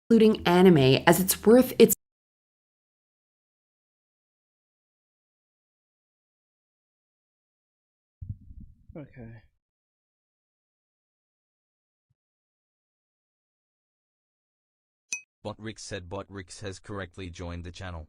including anime as it's worth its Okay. Botrix said Botrix has correctly joined the channel.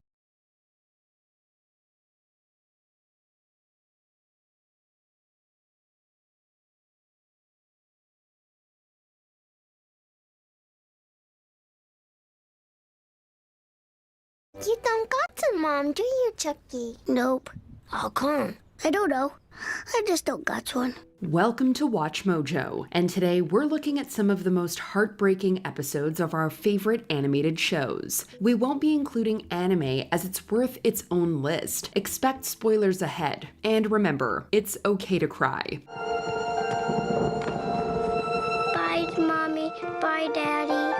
You don't got one, Mom, do you, Chucky? Nope. How come? I don't know. I just don't got one. Welcome to Watch Mojo, and today we're looking at some of the most heartbreaking episodes of our favorite animated shows. We won't be including anime as it's worth its own list. Expect spoilers ahead, and remember, it's okay to cry. Bye, Mommy. Bye, Daddy.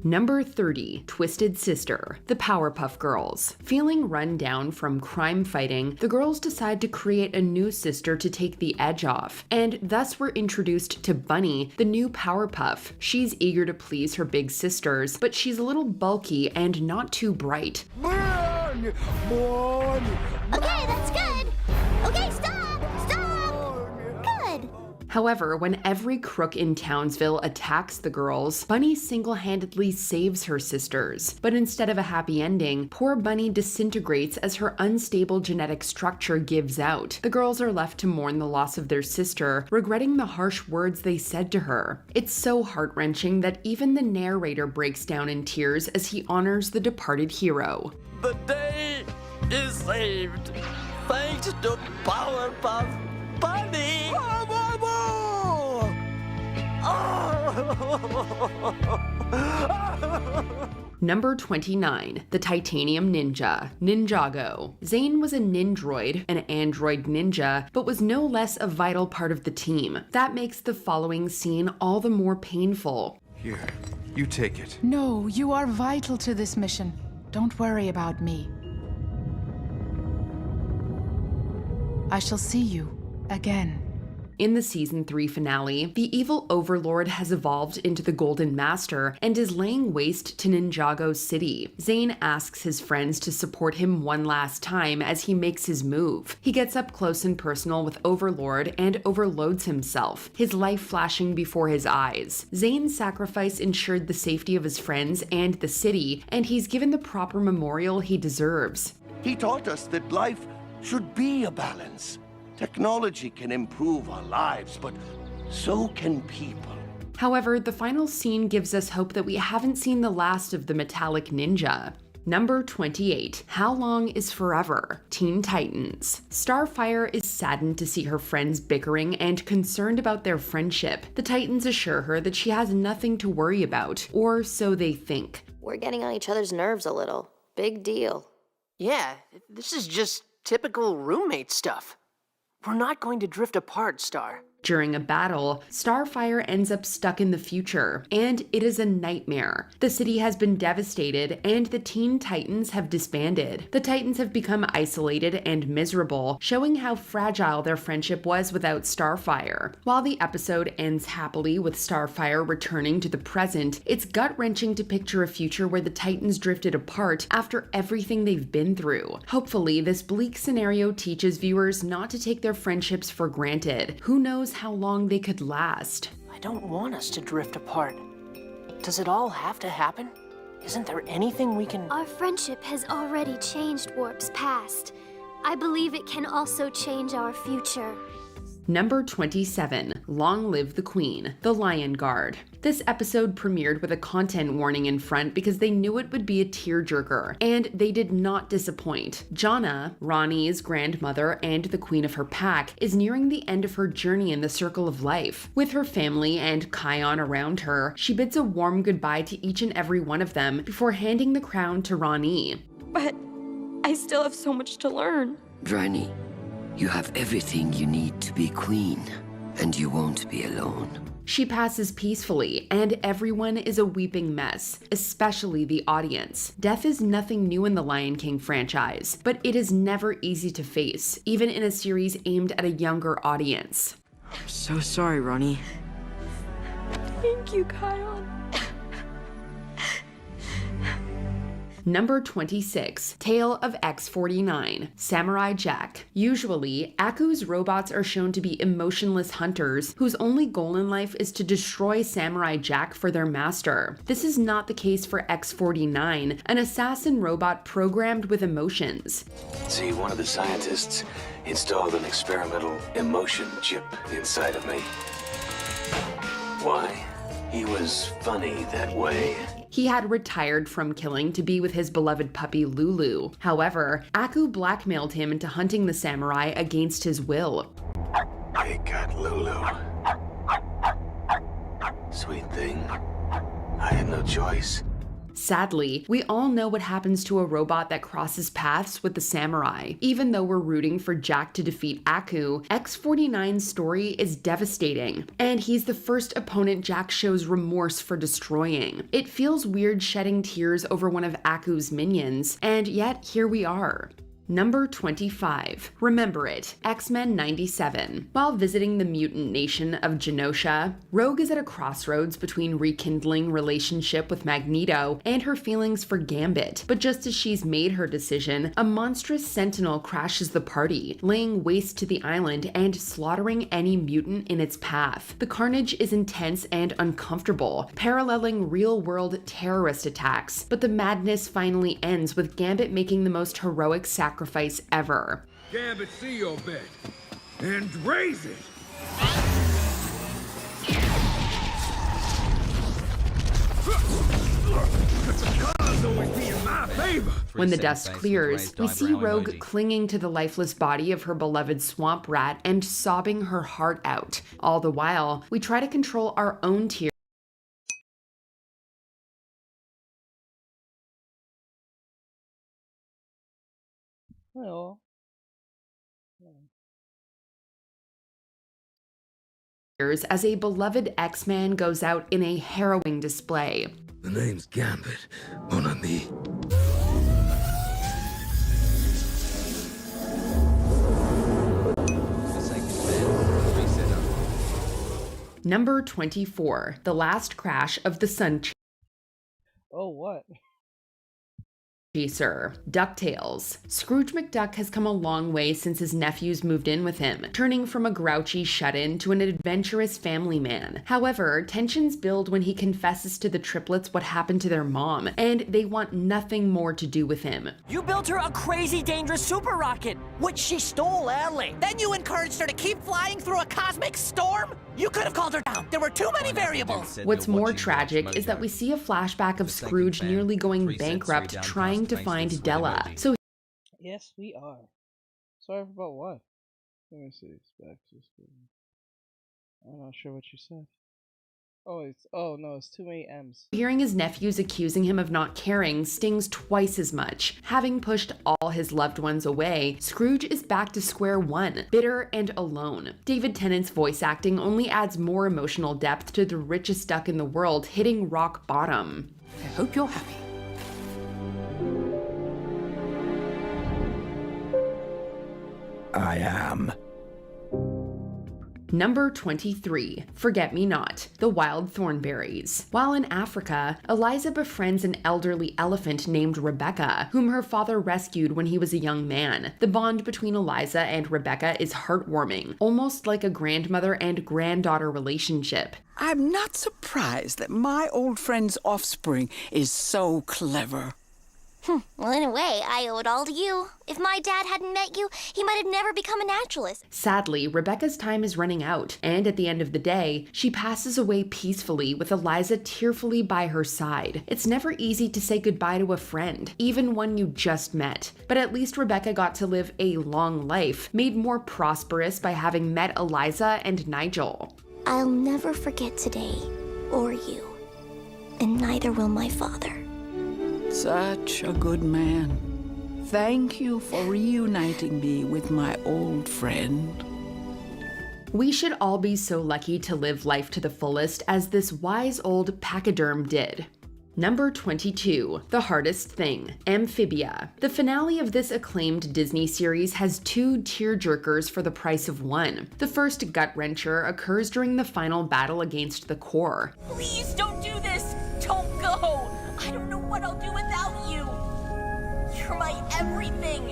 Number 30, Twisted Sister, the Powerpuff Girls. Feeling run down from crime fighting, the girls decide to create a new sister to take the edge off, and thus we're introduced to Bunny, the new Powerpuff. She's eager to please her big sisters, but she's a little bulky and not too bright. Okay, that's good. Okay, stop! Good. However, when every crook in Townsville attacks the girls, Bunny single-handedly saves her sisters. But instead of a happy ending, poor Bunny disintegrates as her unstable genetic structure gives out. The girls are left to mourn the loss of their sister, regretting the harsh words they said to her. It's so heart-wrenching that even the narrator breaks down in tears as he honors the departed hero. The day is saved, thanks to Powerpuff Bunny! Number 29, the Titanium Ninja, Ninjago. Zane was a Nindroid, an android ninja, but was no less a vital part of the team. That makes the following scene all the more painful. Here, you take it. No, you are vital to this mission. Don't worry about me. I shall see you again. In the season 3 finale, the evil overlord has evolved into the Golden Master and is laying waste to Ninjago City. Zane asks his friends to support him one last time as he makes his move. He gets up close and personal with Overlord and overloads himself, his life flashing before his eyes. Zane's sacrifice ensured the safety of his friends and the city, and he's given the proper memorial he deserves. He taught us that life should be a balance. Technology can improve our lives, but so can people. However, the final scene gives us hope that we haven't seen the last of the metallic ninja. Number 28, How Long is Forever? Teen Titans. Starfire is saddened to see her friends bickering and concerned about their friendship. The Titans assure her that she has nothing to worry about, or so they think. We're getting on each other's nerves a little. Big deal. Yeah, this is just typical roommate stuff. We're not going to drift apart, Star. During a battle, Starfire ends up stuck in the future, and it is a nightmare. The city has been devastated, and the Teen Titans have disbanded. The Titans have become isolated and miserable, showing how fragile their friendship was without Starfire. While the episode ends happily with Starfire returning to the present, it's gut-wrenching to picture a future where the Titans drifted apart after everything they've been through. Hopefully, this bleak scenario teaches viewers not to take their friendships for granted. Who knows how long they could last? I don't want us to drift apart. Does it all have to happen? Isn't there anything we can... Our friendship has already changed Warp's past. I believe it can also change our future. Number 27, Long Live the Queen, The Lion Guard. This episode premiered with a content warning in front because they knew it would be a tearjerker, and they did not disappoint. Jonna, Ronnie's grandmother and the queen of her pack, is nearing the end of her journey in the circle of life. With her family and Kion around her, she bids a warm goodbye to each and every one of them before handing the crown to Ronnie. But I still have so much to learn. Ronnie, you have everything you need to be queen, and you won't be alone. She passes peacefully, and everyone is a weeping mess, especially the audience. Death is nothing new in the Lion King franchise, but it is never easy to face, even in a series aimed at a younger audience. I'm so sorry, Ronnie. Thank you, Kion. Number 26, Tale of X-49, Samurai Jack. Usually, Aku's robots are shown to be emotionless hunters whose only goal in life is to destroy Samurai Jack for their master. This is not the case for X-49, an assassin robot programmed with emotions. See, one of the scientists installed an experimental emotion chip inside of me. Why? He was funny that way. He had retired from killing to be with his beloved puppy Lulu. However, Aku blackmailed him into hunting the samurai against his will. They got Lulu. Sweet thing. I had no choice. Sadly, we all know what happens to a robot that crosses paths with the samurai. Even though we're rooting for Jack to defeat Aku, X-49's story is devastating, and he's the first opponent Jack shows remorse for destroying. It feels weird shedding tears over one of Aku's minions, and yet here we are. Number 25. Remember It, X-Men 97. While visiting the mutant nation of Genosha, Rogue is at a crossroads between rekindling relationship with Magneto and her feelings for Gambit. But just as she's made her decision, a monstrous sentinel crashes the party, laying waste to the island and slaughtering any mutant in its path. The carnage is intense and uncomfortable, paralleling real-world terrorist attacks. But the madness finally ends with Gambit making the most heroic sacrifice ever. Gambit, see your bet and raise it. When the dust clears, we see Rogue clinging to the lifeless body of her beloved swamp rat and sobbing her heart out. All the while, we try to control our own tears. Well. As a beloved X-Man goes out in a harrowing display. The name's Gambit, mon ami. Number 24, The Last Crash of the Sun Oh, what? Chaser. DuckTales. Scrooge McDuck has come a long way since his nephews moved in with him, turning from a grouchy shut-in to an adventurous family man. However, tensions build when he confesses to the triplets what happened to their mom, and they want nothing more to do with him. You built her a crazy dangerous super rocket, which she stole early. Then you encouraged her to keep flying through a cosmic storm? You could have called her down. There were too many variables. What's more tragic is that we see a flashback of Scrooge nearly going bankrupt trying to find Della. So yes, we are. Sorry about what? Let me see. Back to school. I'm not sure what you said. Oh no, it's too many M's. Hearing his nephews accusing him of not caring stings twice as much. Having pushed all his loved ones away, Scrooge is back to square one, bitter and alone. David Tennant's voice acting only adds more emotional depth to the richest duck in the world hitting rock bottom. I hope you're happy. I am. Number 23, Forget Me Not, The Wild Thornberries. While in Africa, Eliza befriends an elderly elephant named Rebecca, whom her father rescued when he was a young man. The bond between Eliza and Rebecca is heartwarming, almost like a grandmother and granddaughter relationship. I'm not surprised that my old friend's offspring is so clever. Well, in a way, I owe it all to you. If my dad hadn't met you, he might have never become a naturalist. Sadly, Rebecca's time is running out, and at the end of the day, she passes away peacefully with Eliza tearfully by her side. It's never easy to say goodbye to a friend, even one you just met. But at least Rebecca got to live a long life, made more prosperous by having met Eliza and Nigel. I'll never forget today, or you, and neither will my father. Such a good man. Thank you for reuniting me with my old friend. We should all be so lucky to live life to the fullest as this wise old pachyderm did. Number 22, The Hardest Thing, Amphibia. The finale of this acclaimed Disney series has two tearjerkers for the price of one. The first gut-wrencher occurs during the final battle against the Core. Please don't do this! Don't go! I don't know what I'll do without you! You're my everything.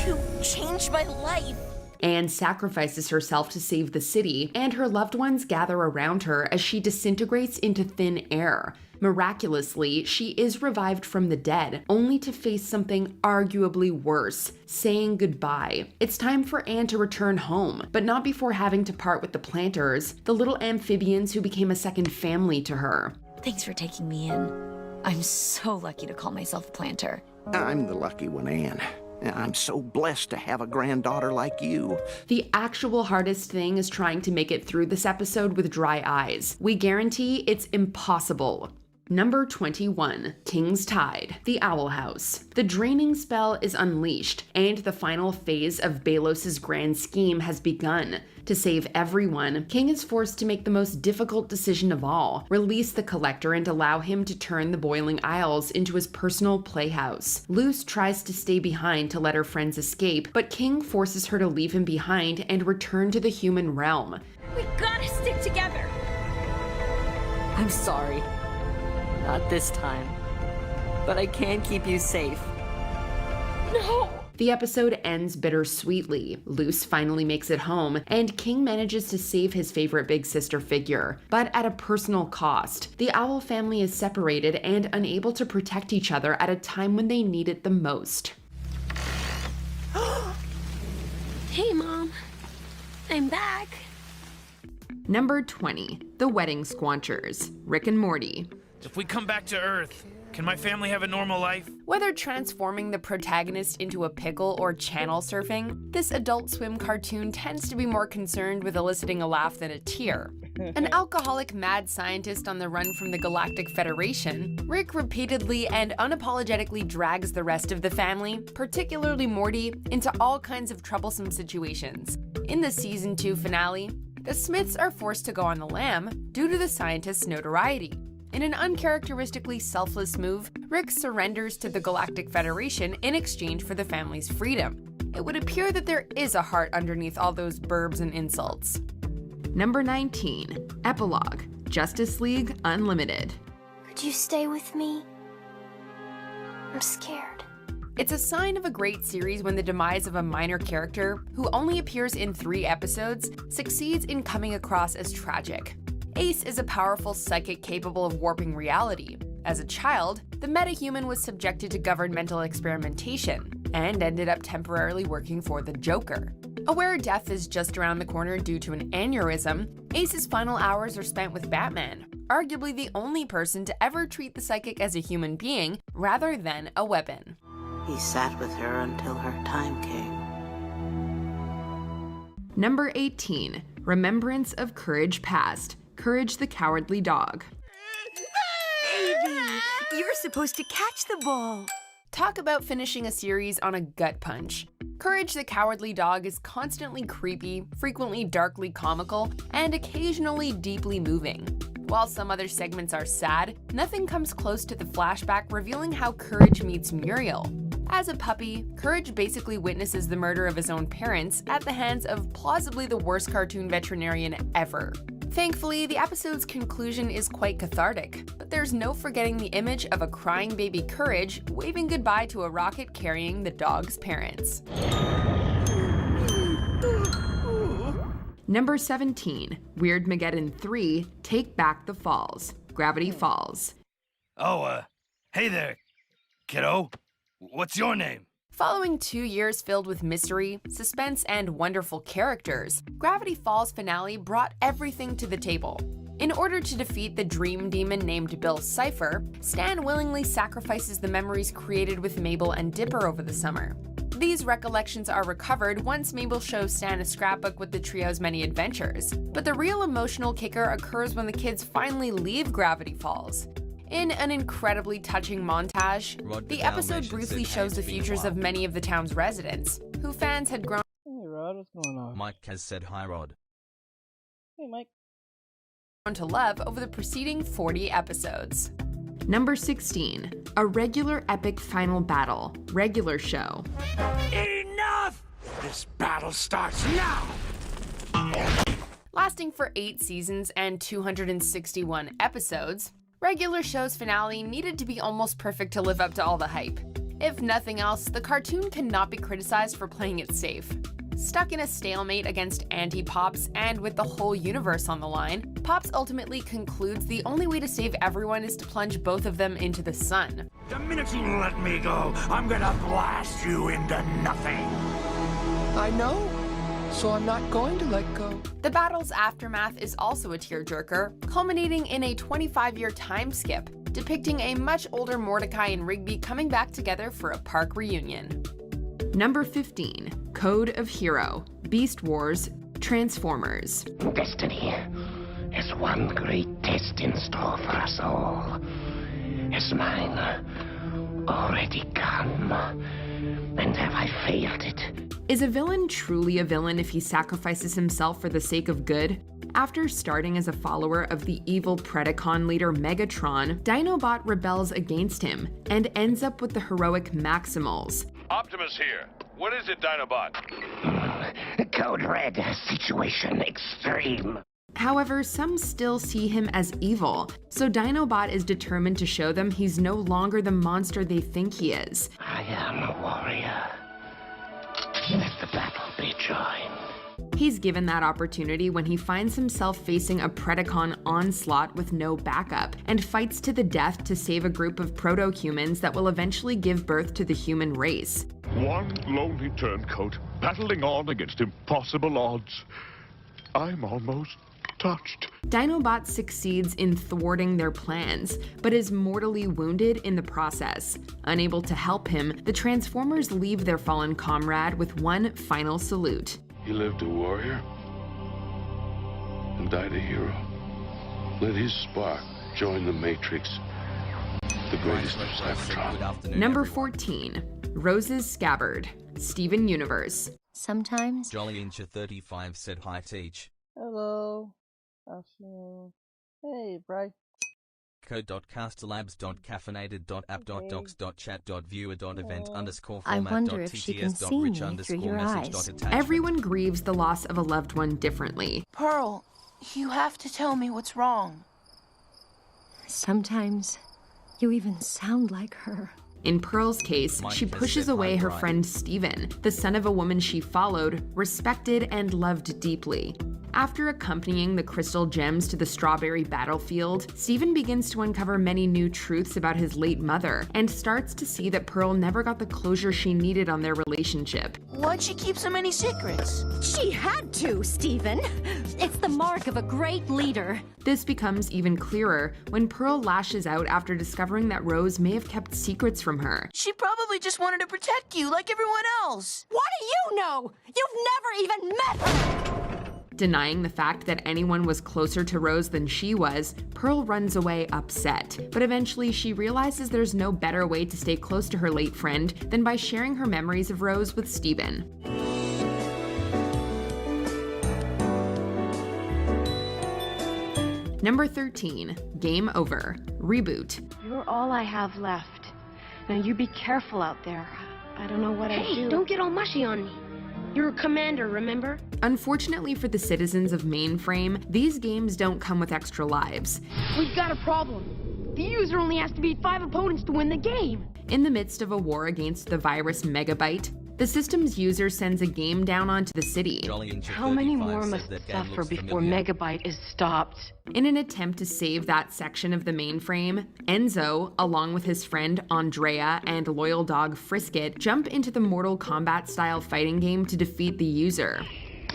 You changed my life. Anne sacrifices herself to save the city, and her loved ones gather around her as she disintegrates into thin air. Miraculously, she is revived from the dead, only to face something arguably worse, saying goodbye. It's time for Anne to return home, but not before having to part with the planters, the little amphibians who became a second family to her. Thanks for taking me in. I'm so lucky to call myself a planter. I'm the lucky one, Anne. I'm so blessed to have a granddaughter like you. The actual hardest thing is trying to make it through this episode with dry eyes. We guarantee it's impossible. Number 21, King's Tide, the Owl House. The draining spell is unleashed, and the final phase of Balos's grand scheme has begun. To save everyone, King is forced to make the most difficult decision of all, release the Collector and allow him to turn the Boiling Isles into his personal playhouse. Luce tries to stay behind to let her friends escape, but King forces her to leave him behind and return to the human realm. We gotta stick together. I'm sorry. Not this time. But I can keep you safe. No! The episode ends bittersweetly. Luce finally makes it home, and King manages to save his favorite big sister figure, but at a personal cost. The Owl family is separated and unable to protect each other at a time when they need it the most. Hey, Mom. I'm back. Number 20, The Wedding Squanchers, Rick and Morty. If we come back to Earth, can my family have a normal life? Whether transforming the protagonist into a pickle or channel surfing, this Adult Swim cartoon tends to be more concerned with eliciting a laugh than a tear. An alcoholic mad scientist on the run from the Galactic Federation, Rick repeatedly and unapologetically drags the rest of the family, particularly Morty, into all kinds of troublesome situations. In the Season 2 finale, the Smiths are forced to go on the lam due to the scientist's notoriety. In an uncharacteristically selfless move, Rick surrenders to the Galactic Federation in exchange for the family's freedom. It would appear that there is a heart underneath all those burbs and insults. Number 19, Epilogue, Justice League Unlimited. Could you stay with me? I'm scared. It's a sign of a great series when the demise of a minor character, who only appears in 3 episodes, succeeds in coming across as tragic. Ace is a powerful psychic capable of warping reality. As a child, the metahuman was subjected to governmental experimentation and ended up temporarily working for the Joker. Aware death is just around the corner due to an aneurysm, Ace's final hours are spent with Batman, arguably the only person to ever treat the psychic as a human being rather than a weapon. He sat with her until her time came. Number 18, Remembrance of Courage Past, Courage the Cowardly Dog. Baby, you're supposed to catch the ball. Talk about finishing a series on a gut punch. Courage the Cowardly Dog is constantly creepy, frequently darkly comical, and occasionally deeply moving. While some other segments are sad, nothing comes close to the flashback revealing how Courage meets Muriel. As a puppy, Courage basically witnesses the murder of his own parents at the hands of plausibly the worst cartoon veterinarian ever. Thankfully, the episode's conclusion is quite cathartic, but there's no forgetting the image of a crying baby Courage waving goodbye to a rocket carrying the dog's parents. Number 17, Weirdmageddon 3, Take Back the Falls, Gravity Falls. Oh, hey there, kiddo. What's your name? Following 2 years filled with mystery, suspense, and wonderful characters, Gravity Falls finale brought everything to the table. In order to defeat the dream demon named Bill Cipher, Stan willingly sacrifices the memories created with Mabel and Dipper over the summer. These recollections are recovered once Mabel shows Stan a scrapbook with the trio's many adventures, but the real emotional kicker occurs when the kids finally leave Gravity Falls. In an incredibly touching montage, the episode briefly shows the futures of many of the town's residents, who fans had grown Hey Rod, what's going on? Mike has said hi, Rod. Hey Mike. to love over the preceding 40 episodes. Number 16, A Regular Epic Final Battle, Regular Show. Enough! This battle starts now! Lasting for 8 seasons and 261 episodes, Regular Show's finale needed to be almost perfect to live up to all the hype. If nothing else, the cartoon cannot be criticized for playing it safe. Stuck in a stalemate against anti-Pops and with the whole universe on the line, Pops ultimately concludes the only way to save everyone is to plunge both of them into the sun. The minute you let me go, I'm gonna blast you into nothing. I know, so I'm not going to let go. The battle's aftermath is also a tearjerker, culminating in a 25-year time skip, depicting a much older Mordecai and Rigby coming back together for a park reunion. Number 15, Code of Hero, Beast Wars, Transformers. Destiny has one great test in store for us all. Has mine already come? And have I failed it? Is a villain truly a villain if he sacrifices himself for the sake of good? After starting as a follower of the evil Predacon leader Megatron, Dinobot rebels against him and ends up with the heroic Maximals. Optimus here. What is it, Dinobot? Code Red, situation extreme. However, some still see him as evil, so Dinobot is determined to show them he's no longer the monster they think he is. I am a warrior. Let the battle be joined. He's given that opportunity when he finds himself facing a Predacon onslaught with no backup, and fights to the death to save a group of proto-humans that will eventually give birth to the human race. One lonely turncoat, battling on against impossible odds. I'm almost touched. Dinobot succeeds in thwarting their plans, but is mortally wounded in the process. Unable to help him, the Transformers leave their fallen comrade with one final salute. He lived a warrior and died a hero. Let his spark join the Matrix, the greatest of Cybertron. Number 14, Rose's Scabbard, Steven Universe. Sometimes Jolly Incha 35 said hi Teach. Hello. Afternoon. Hey, Bri. code.castellabbs.caffeinated.app.docs.chat.viewer.event_format.tts.rich_. I wonder if she can see me through your eyes. Everyone grieves the loss of a loved one differently. Pearl, you have to tell me what's wrong. Sometimes you even sound like her. In Pearl's case, she pushes away her friend Steven, the son of a woman she followed, respected, and loved deeply. After accompanying the crystal gems to the strawberry battlefield, Steven begins to uncover many new truths about his late mother, and starts to see that Pearl never got the closure she needed on their relationship. Why'd she keep so many secrets? She had to, Steven. It's the mark of a great leader. This becomes even clearer when Pearl lashes out after discovering that Rose may have kept secrets from her. She probably just wanted to protect you like everyone else. What do you know? You've never even met her! Denying the fact that anyone was closer to Rose than she was, Pearl runs away upset. But eventually she realizes there's no better way to stay close to her late friend than by sharing her memories of Rose with Steven. Number 13, Game Over, Reboot. You're all I have left. Now you be careful out there. I don't know what I do. Hey, don't get all mushy on me. You're a commander, remember? Unfortunately for the citizens of Mainframe, these games don't come with extra lives. We've got a problem. The user only has to beat 5 opponents to win the game. In the midst of a war against the virus Megabyte, the system's user sends a game down onto the city. How many more must suffer before Megabyte is stopped? In an attempt to save that section of the mainframe, Enzo, along with his friend Andrea and loyal dog Frisket, jump into the Mortal Kombat-style fighting game to defeat the user.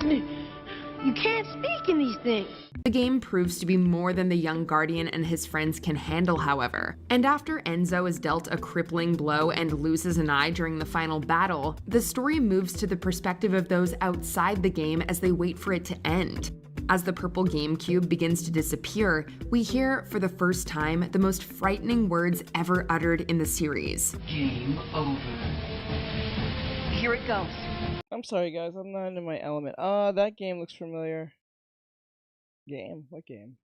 You can't speak in these things. The game proves to be more than the young Guardian and his friends can handle, however. And after Enzo is dealt a crippling blow and loses an eye during the final battle, the story moves to the perspective of those outside the game as they wait for it to end. As the purple GameCube begins to disappear, we hear, for the first time, the most frightening words ever uttered in the series. Game over. Here it goes. I'm sorry guys, I'm not in my element. That game looks familiar. Game? What game?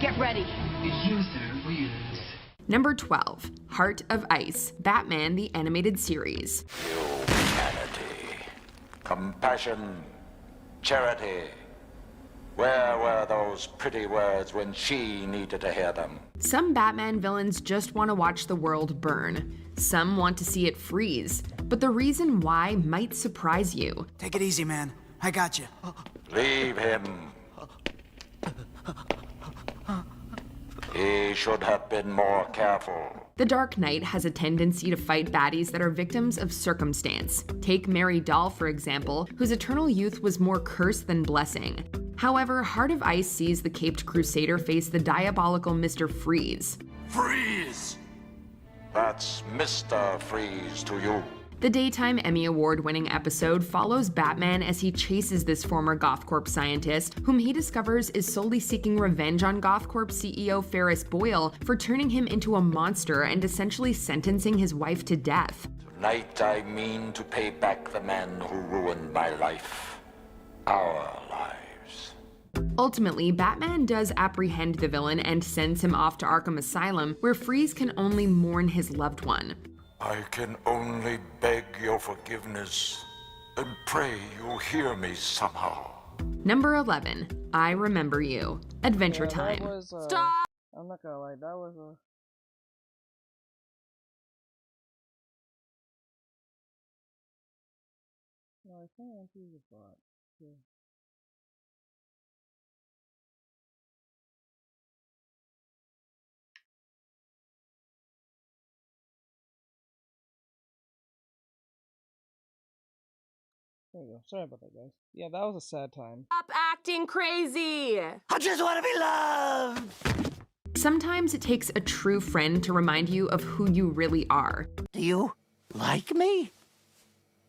Get ready. The user wins. Number 12, Heart of Ice, Batman the Animated Series. Humanity, compassion, charity, Where were those pretty words when she needed to hear them? Some Batman villains just want to watch the world burn. Some want to see it freeze. But the reason why might surprise you. Take it easy, man. I got you. Leave him. He should have been more careful. The Dark Knight has a tendency to fight baddies that are victims of circumstance. Take Mary Dahl, for example, whose eternal youth was more curse than blessing. However, Heart of Ice sees the caped crusader face the diabolical Mr. Freeze. Freeze! That's Mr. Freeze to you. The Daytime Emmy Award-winning episode follows Batman as he chases this former GothCorp scientist, whom he discovers is solely seeking revenge on GothCorp CEO Ferris Boyle for turning him into a monster and essentially sentencing his wife to death. Tonight I mean to pay back the man who ruined my life. Our lives. Ultimately, Batman does apprehend the villain and sends him off to Arkham Asylum, where Freeze can only mourn his loved one. I can only beg your forgiveness and pray you'll hear me somehow. Number 11, I Remember You. Adventure Time. Stop! I'm not gonna lie, that was a... No, I think I see the bot. Yeah. There we go. Sorry about that, guys. Yeah, that was a sad time. Stop acting crazy! I just want to be loved! Sometimes it takes a true friend to remind you of who you really are. Do you like me?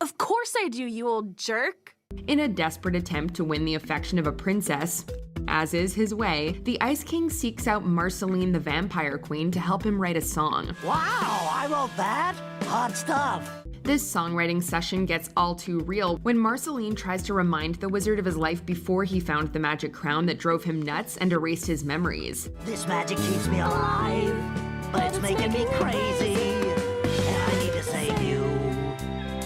Of course I do, you old jerk! In a desperate attempt to win the affection of a princess, as is his way, the Ice King seeks out Marceline the Vampire Queen to help him write a song. Wow, I wrote that? Hot stuff! This songwriting session gets all too real when Marceline tries to remind the wizard of his life before he found the magic crown that drove him nuts and erased his memories. This magic keeps me alive, but it's making me crazy, and I need to save you.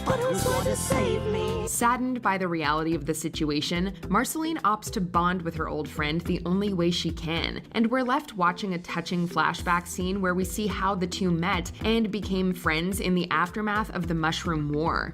But who's going to save me? Saddened by the reality of the situation, Marceline opts to bond with her old friend the only way she can, and we're left watching a touching flashback scene where we see how the two met and became friends in the aftermath of the Mushroom War.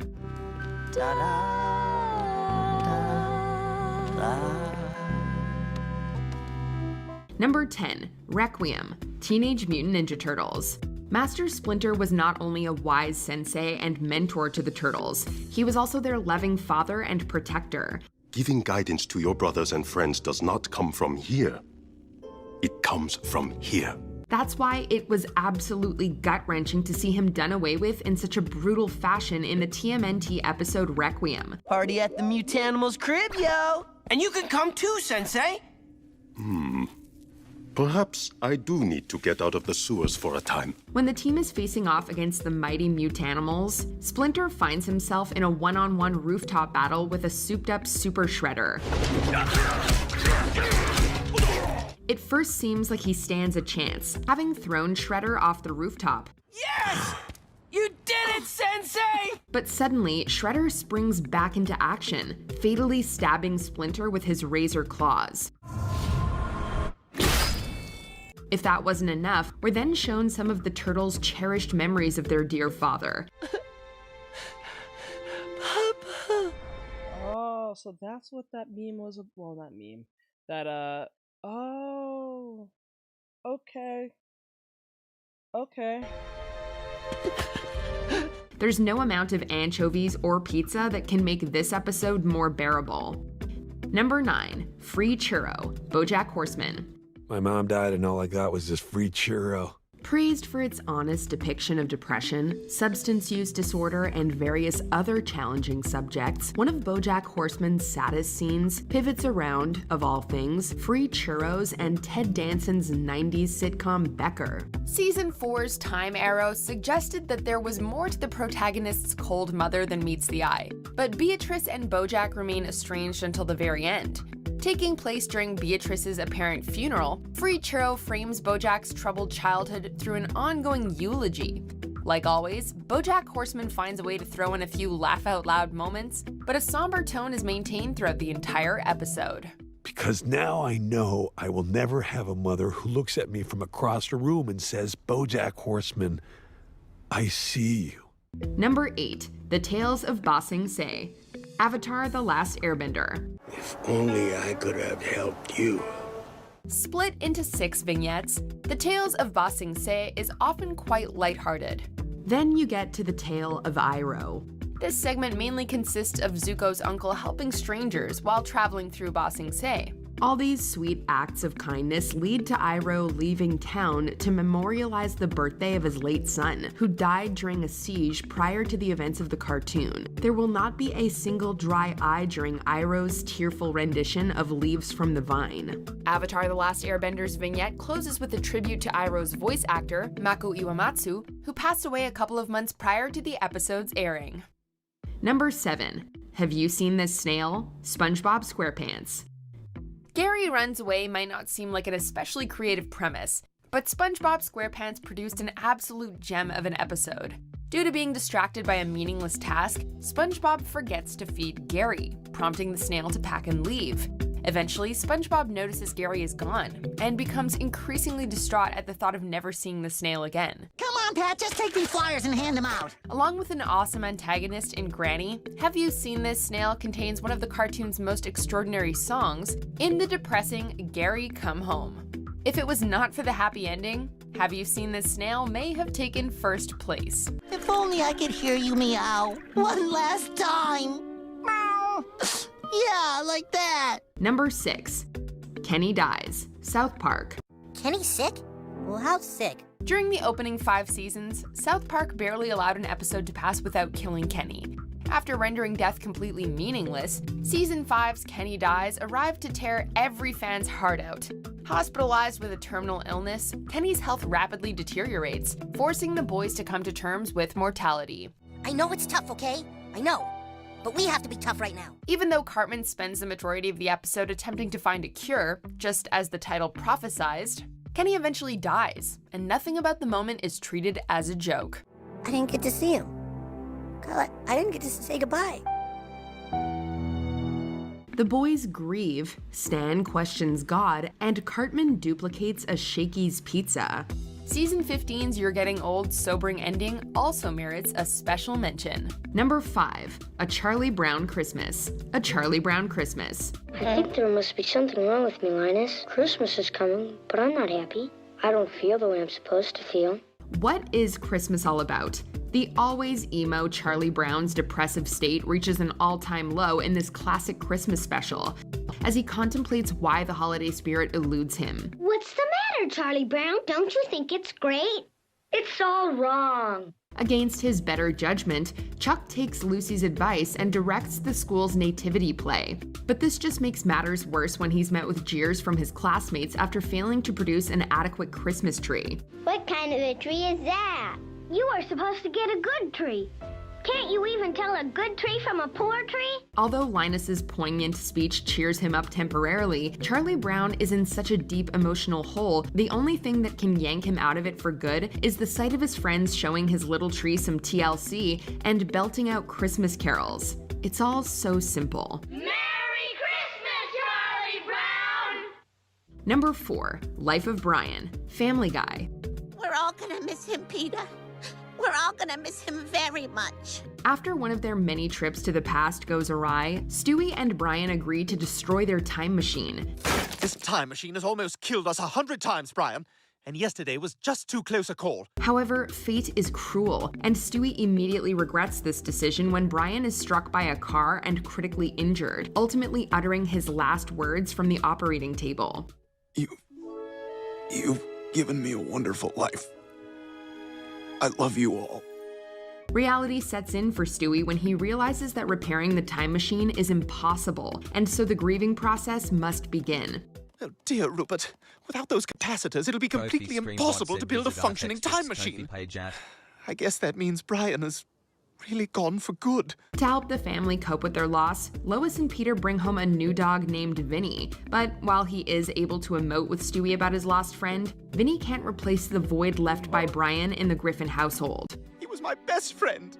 Number 10, Requiem, Teenage Mutant Ninja Turtles. Master Splinter was not only a wise sensei and mentor to the Turtles, he was also their loving father and protector. Giving guidance to your brothers and friends does not come from here. It comes from here. That's why it was absolutely gut-wrenching to see him done away with in such a brutal fashion in the TMNT episode Requiem. Party at the Mutanimals crib, yo! And you can come too, Sensei! Perhaps I do need to get out of the sewers for a time. When the team is facing off against the mighty Mutanimals, Splinter finds himself in a one-on-one rooftop battle with a souped-up Super Shredder. It first seems like he stands a chance, having thrown Shredder off the rooftop. Yes! You did it, Sensei! But suddenly, Shredder springs back into action, fatally stabbing Splinter with his razor claws. If that wasn't enough, we're then shown some of the Turtles' cherished memories of their dear father. Papa! Oh, so that's what that meme was. Well, not meme. That, oh. Okay. Okay. There's no amount of anchovies or pizza that can make this episode more bearable. Number 9, Free Churro, BoJack Horseman. My mom died and all I got was this free churro. Praised for its honest depiction of depression, substance use disorder, and various other challenging subjects, one of BoJack Horseman's saddest scenes pivots around, of all things, free churros and Ted Danson's 90s sitcom Becker. Season 4's time arrow suggested that there was more to the protagonist's cold mother than meets the eye, but Beatrice and BoJack remain estranged until the very end. Taking place during Beatrice's apparent funeral, Free Churro frames BoJack's troubled childhood through an ongoing eulogy. Like always, BoJack Horseman finds a way to throw in a few laugh-out-loud moments, but a somber tone is maintained throughout the entire episode. Because now I know I will never have a mother who looks at me from across the room and says, "BoJack Horseman, I see you." Number 8. The Tales of Ba Sing Se. Avatar: The Last Airbender. If only I could have helped you. Split into 6 vignettes, The Tales of Ba Sing Se is often quite lighthearted. Then you get to The Tale of Iroh. This segment mainly consists of Zuko's uncle helping strangers while traveling through Ba Sing Se. All these sweet acts of kindness lead to Iroh leaving town to memorialize the birthday of his late son, who died during a siege prior to the events of the cartoon. There will not be a single dry eye during Iroh's tearful rendition of Leaves from the Vine. Avatar: The Last Airbender's vignette closes with a tribute to Iroh's voice actor, Mako Iwamatsu, who passed away a couple of months prior to the episode's airing. Number 7. Have you seen this snail? SpongeBob SquarePants. Gary Runs Away might not seem like an especially creative premise, but SpongeBob SquarePants produced an absolute gem of an episode. Due to being distracted by a meaningless task, SpongeBob forgets to feed Gary, prompting the snail to pack and leave. Eventually, SpongeBob notices Gary is gone and becomes increasingly distraught at the thought of never seeing the snail again. Come on, Pat, just take these flyers and hand them out. Along with an awesome antagonist in Granny, Have You Seen This Snail contains one of the cartoon's most extraordinary songs in the depressing Gary Come Home. If it was not for the happy ending, Have You Seen This Snail may have taken first place. If only I could hear you meow one last time. Meow. Yeah, like that. Number 6. Kenny Dies, South Park. Kenny's sick? Well, how sick? During the opening 5 seasons, South Park barely allowed an episode to pass without killing Kenny. After rendering death completely meaningless, Season 5's Kenny Dies arrived to tear every fan's heart out. Hospitalized with a terminal illness, Kenny's health rapidly deteriorates, forcing the boys to come to terms with mortality. I know it's tough, okay? I know. But we have to be tough right now. Even though Cartman spends the majority of the episode attempting to find a cure, just as the title prophesized, Kenny eventually dies, and nothing about the moment is treated as a joke. I didn't get to see him. God, I didn't get to say goodbye. The boys grieve, Stan questions God, and Cartman duplicates a Shakey's pizza. Season 15's You're Getting Old, Sobering ending also merits a special mention. Number 5. A Charlie Brown Christmas. A Charlie Brown Christmas. I think there must be something wrong with me, Linus. Christmas is coming, but I'm not happy. I don't feel the way I'm supposed to feel. What is Christmas all about? The always emo Charlie Brown's depressive state reaches an all-time low in this classic Christmas special, as he contemplates why the holiday spirit eludes him. What's the matter, Charlie Brown? Don't you think it's great? It's all wrong. Against his better judgment, Chuck takes Lucy's advice and directs the school's nativity play. But this just makes matters worse when he's met with jeers from his classmates after failing to produce an adequate Christmas tree. What kind of a tree is that? You are supposed to get a good tree. Can't you even tell a good tree from a poor tree? Although Linus's poignant speech cheers him up temporarily, Charlie Brown is in such a deep emotional hole, the only thing that can yank him out of it for good is the sight of his friends showing his little tree some TLC and belting out Christmas carols. It's all so simple. Merry Christmas, Charlie Brown! Number 4. Life of Brian, Family Guy. We're all gonna miss him, Peter. We're all gonna miss him very much. After one of their many trips to the past goes awry, Stewie and Brian agree to destroy their time machine. This time machine has almost killed us 100 times, Brian. And yesterday was just too close a call. However, fate is cruel, and Stewie immediately regrets this decision when Brian is struck by a car and critically injured, ultimately uttering his last words from the operating table. You've given me a wonderful life. I love you all. Reality sets in for Stewie when he realizes that repairing the time machine is impossible, and so the grieving process must begin. Oh dear, Rupert. Without those capacitors, it'll be completely impossible to build a functioning time machine. I guess that means Brian is really gone for good. To help the family cope with their loss, Lois and Peter bring home a new dog named Vinny. But while he is able to emote with Stewie about his lost friend, Vinny can't replace the void left by Brian in the Griffin household. He was my best friend.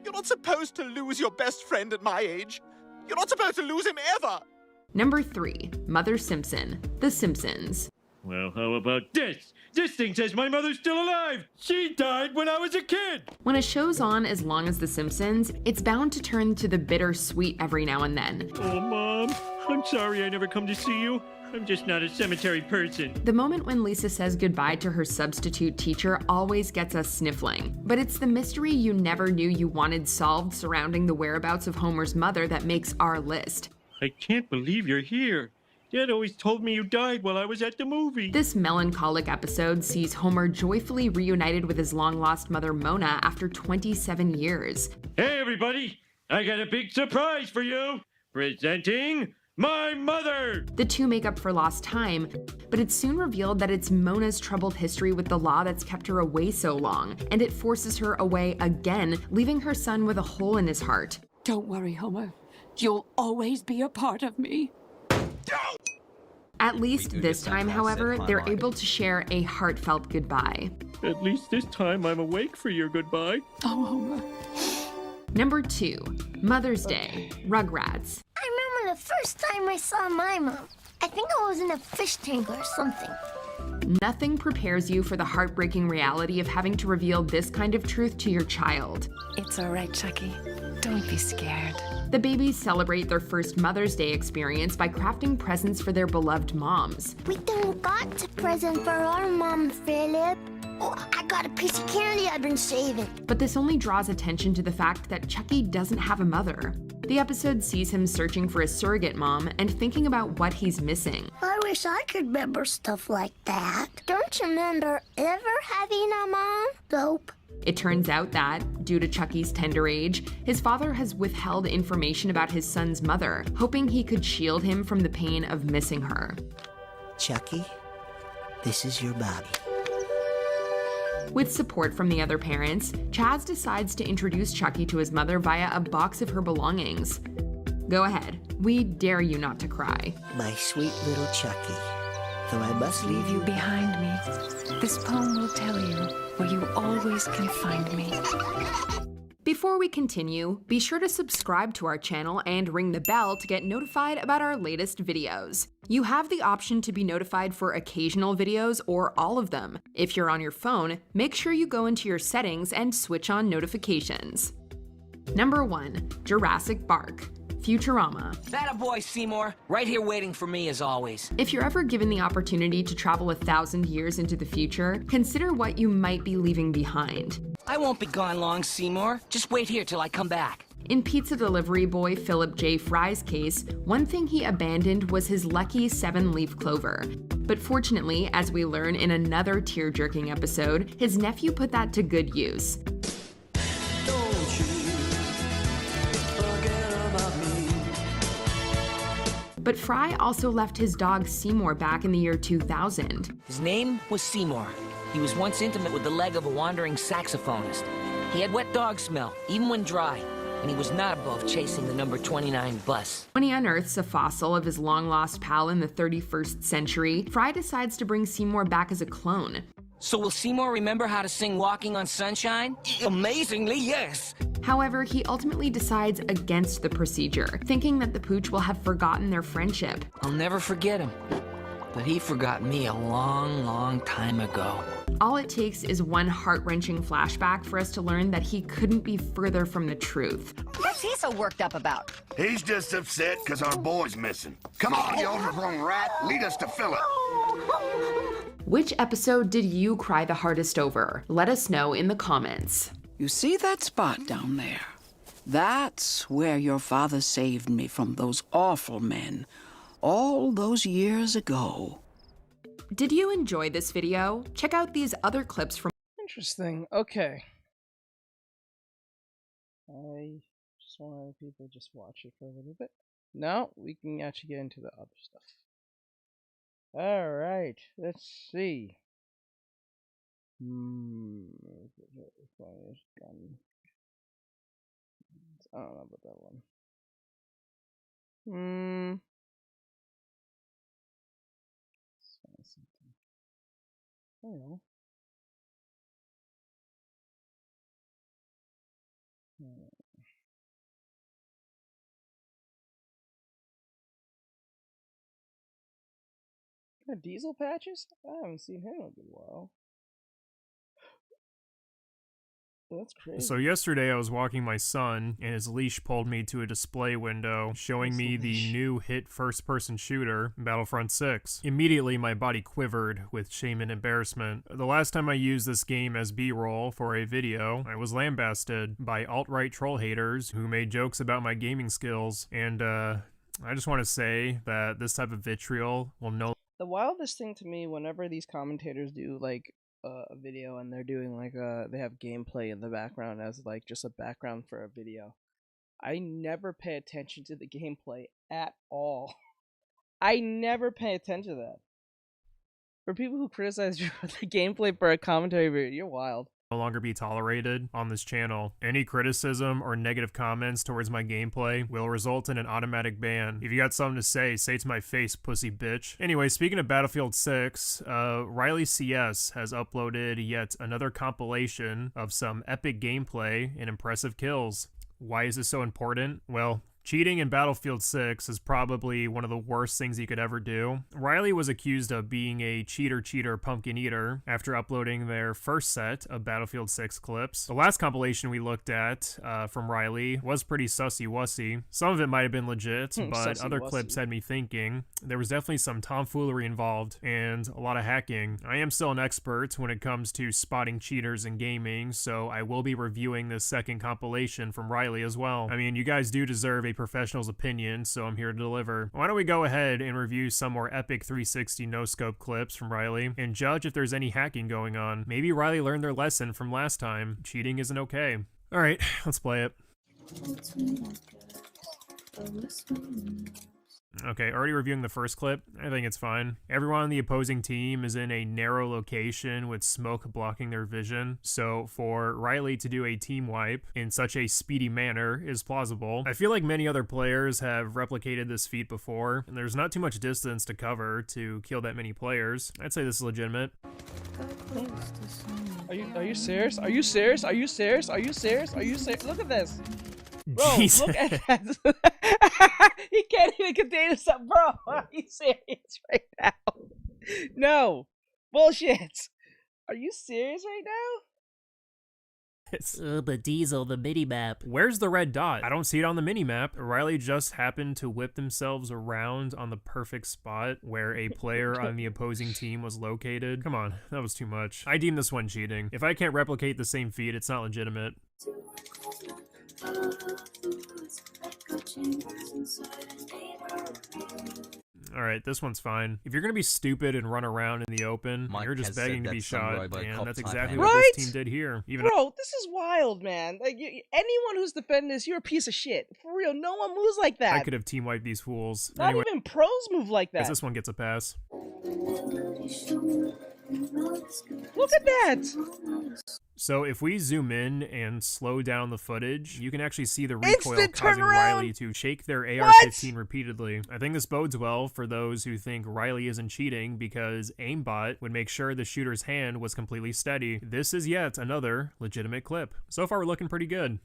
You're not supposed to lose your best friend at my age. You're not supposed to lose him ever. Number 3. Mother Simpson, The Simpsons. Well, how about this? This thing says my mother's still alive! She died when I was a kid! When a show's on as long as The Simpsons, it's bound to turn to the bittersweet every now and then. Oh, Mom, I'm sorry I never come to see you. I'm just not a cemetery person. The moment when Lisa says goodbye to her substitute teacher always gets us sniffling. But it's the mystery you never knew you wanted solved surrounding the whereabouts of Homer's mother that makes our list. I can't believe you're here. Dad always told me you died while I was at the movie. This melancholic episode sees Homer joyfully reunited with his long-lost mother Mona after 27 years. Hey, everybody! I got a big surprise for you! Presenting my mother! The two make up for lost time, but it's soon revealed that it's Mona's troubled history with the law that's kept her away so long, and it forces her away again, leaving her son with a hole in his heart. Don't worry, Homer. You'll always be a part of me. At least this time, however, they're able to share a heartfelt goodbye. At least this time I'm awake for your goodbye. Oh, Homer. Number 2. Mother's Day, Rugrats. I remember the first time I saw my mom. I think I was in a fish tank or something. Nothing prepares you for the heartbreaking reality of having to reveal this kind of truth to your child. It's all right, Chucky. Don't be scared. The babies celebrate their first Mother's Day experience by crafting presents for their beloved moms. We don't got a present for our mom, Philip. Oh, I got a piece of candy I've been saving. But this only draws attention to the fact that Chucky doesn't have a mother. The episode sees him searching for a surrogate mom and thinking about what he's missing. I wish I could remember stuff like that. Don't you remember ever having a mom? Nope. It turns out that, due to Chucky's tender age, his father has withheld information about his son's mother, hoping he could shield him from the pain of missing her. Chucky, this is your Bobby. With support from the other parents, Chaz decides to introduce Chucky to his mother via a box of her belongings. Go ahead. We dare you not to cry. My sweet little Chucky. Though I must leave you behind me. This poem will tell you where you always can find me. Before we continue, be sure to subscribe to our channel and ring the bell to get notified about our latest videos. You have the option to be notified for occasional videos or all of them. If you're on your phone, make sure you go into your settings and switch on notifications. Number 1. Jurassic Bark, Futurama. Attaboy, Seymour. Right here waiting for me as always. If you're ever given the opportunity to travel 1,000 years into the future, consider what you might be leaving behind. I won't be gone long, Seymour. Just wait here till I come back. In pizza delivery boy Philip J. Fry's case, one thing he abandoned was his lucky 7-leaf clover. But fortunately, as we learn in another tear-jerking episode, his nephew put that to good use. But Fry also left his dog Seymour back in the year 2000. His name was Seymour. He was once intimate with the leg of a wandering saxophonist. He had wet dog smell, even when dry, and he was not above chasing the number 29 bus. When he unearths a fossil of his long-lost pal in the 31st century, Fry decides to bring Seymour back as a clone. So will Seymour remember how to sing Walking on Sunshine? Amazingly, yes! However, he ultimately decides against the procedure, thinking that the pooch will have forgotten their friendship. I'll never forget him. But he forgot me a long, long time ago. All it takes is one heart-wrenching flashback for us to learn that he couldn't be further from the truth. What's he so worked up about? He's just upset because our boy's missing. Come on, you overgrown rat. Lead us to Philip. Which episode did you cry the hardest over? Let us know in the comments. You see that spot down there? That's where your father saved me from those awful men all those years ago. Did you enjoy this video? Check out these other clips from... Interesting. Okay. I just wanted people to just watch it for a little bit. Now we can actually get into the other stuff. Alright, let's see. I don't know about that one. Let's find something. I don't know. Diesel Patches? I haven't seen him in a good while. That's crazy. So yesterday I was walking my son, and his leash pulled me to a display window showing me the new hit first-person shooter, Battlefront 6. Immediately my body quivered with shame and embarrassment. The last time I used this game as B-roll for a video, I was lambasted by alt-right troll haters who made jokes about my gaming skills, and I just want to say that this type of vitriol will no... The wildest thing to me, whenever these commentators do, like, a video and they're doing like they have gameplay in the background as like just a background for a video, I never pay attention to the gameplay at all. I never pay attention to that. For people who criticize the gameplay for a commentary video, you're wild. No longer be tolerated on this channel. Any criticism or negative comments towards my gameplay will result in an automatic ban. If you got something to say it to my face, pussy bitch. Anyway, speaking of Battlefield 6, Riley CS has uploaded yet another compilation of some epic gameplay and impressive kills. Why is this so important? Well, cheating in Battlefield 6 is probably one of the worst things you could ever do. Riley was accused of being a cheater pumpkin eater after uploading their first set of Battlefield 6 clips. The last compilation we looked at from Riley was pretty sussy-wussy. Some of it might have been legit, but other clips had me thinking. There was definitely some tomfoolery involved and a lot of hacking. I am still an expert when it comes to spotting cheaters in gaming, so I will be reviewing this second compilation from Riley as well. I mean, you guys do deserve a professional's opinion, so I'm here to deliver. Why don't we go ahead and review some more epic 360 no-scope clips from Riley and judge if there's any hacking going on. Maybe Riley learned their lesson from last time. Cheating isn't okay. Alright, let's play it. Okay, already reviewing the first clip. I think it's fine. Everyone on the opposing team is in a narrow location with smoke blocking their vision, so for Riley to do a team wipe in such a speedy manner is plausible. I feel like many other players have replicated this feat before, and there's not too much distance to cover to kill that many players. I'd say this is legitimate. Are you serious? Are you serious? Are you serious? Are you serious? Are you serious? Look at this. Bro, Jesus. look at that. He can't even contain himself. Bro, are you serious right now? No. Bullshit. Are you serious right now? But Diesel, the mini-map. Where's the red dot? I don't see it on the mini-map. Riley just happened to whip themselves around on the perfect spot where a player on the opposing team was located. Come on, that was too much. I deem this one cheating. If I can't replicate the same feat, it's not legitimate. Alright, this one's fine. If you're gonna be stupid and run around in the open, you're just begging to be shot, and that's exactly what this team did here. Bro, this is wild, man. Like, anyone who's defending this, you're a piece of shit. For real, no one moves like that. I could have team wiped these fools. Not Anyway, even pros move like that. this one gets a pass. Look at that! So if we zoom in and slow down the footage, you can actually see the recoil Instant causing turnaround! Riley to shake their AR-15 repeatedly. I think this bodes well for those who think Riley isn't cheating because aimbot would make sure the shooter's hand was completely steady. This is yet another legitimate clip. So far we're looking pretty good.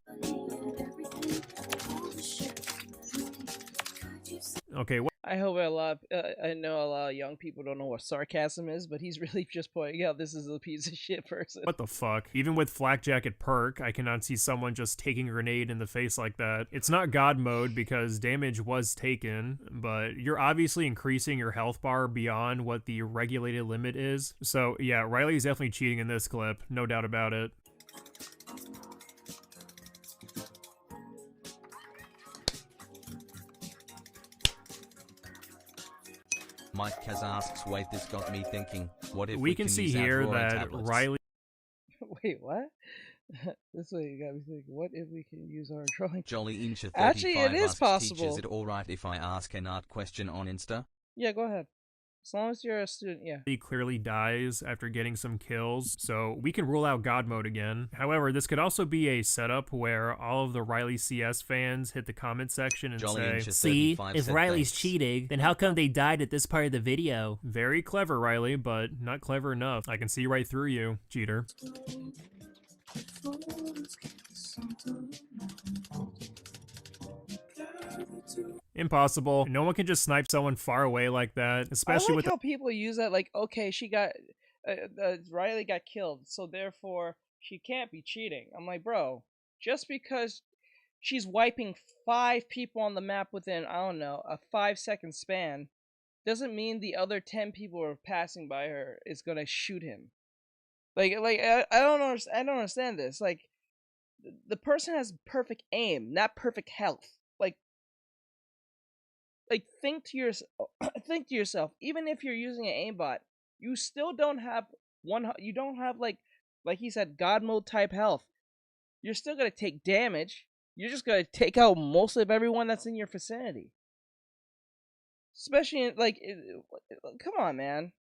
Okay, I hope I know a lot of young people don't know what sarcasm is, but he's really just pointing out this is a piece of shit person. what the fuck? Even with Flak Jacket perk, I cannot see someone just taking a grenade in the face like that. It's not God mode because damage was taken, but you're obviously increasing your health bar beyond what the regulated limit is. So yeah, Riley's definitely cheating in this clip, no doubt about it. Mike Kaz asks, wait, this got me thinking, what if we can see here that Riley... Wait, what? This way you got me thinking, what if we can use our drawing? Jolly Incha 35 Actually, it is asks, possible. Teacher, is it alright if I ask an art question on Insta? Yeah, go ahead. As long as you're a student, yeah. He clearly dies after getting some kills, so we can rule out God mode again. However, this could also be a setup where all of the Riley CS fans hit the comment section and say, see, if Riley's cheating, then how come they died at this part of the video? Very clever, Riley, but not clever enough. I can see right through you, cheater. Impossible. No one can just snipe someone far away like that, especially I like with how people use that, like, okay, she got Riley got killed, so therefore she can't be cheating. I'm like, bro, just because she's wiping 5 people on the map within, I don't know, a 5-second span, doesn't mean the other 10 people who are passing by her is gonna shoot him. Like I don't understand. I don't understand this. Like, the person has perfect aim, not perfect health. Like think to yourself. Think to yourself. Even if you're using an aimbot, you still don't have You don't have like he said, God mode type health. You're still gonna take damage. You're just gonna take out most of everyone that's in your vicinity. Especially come on, man.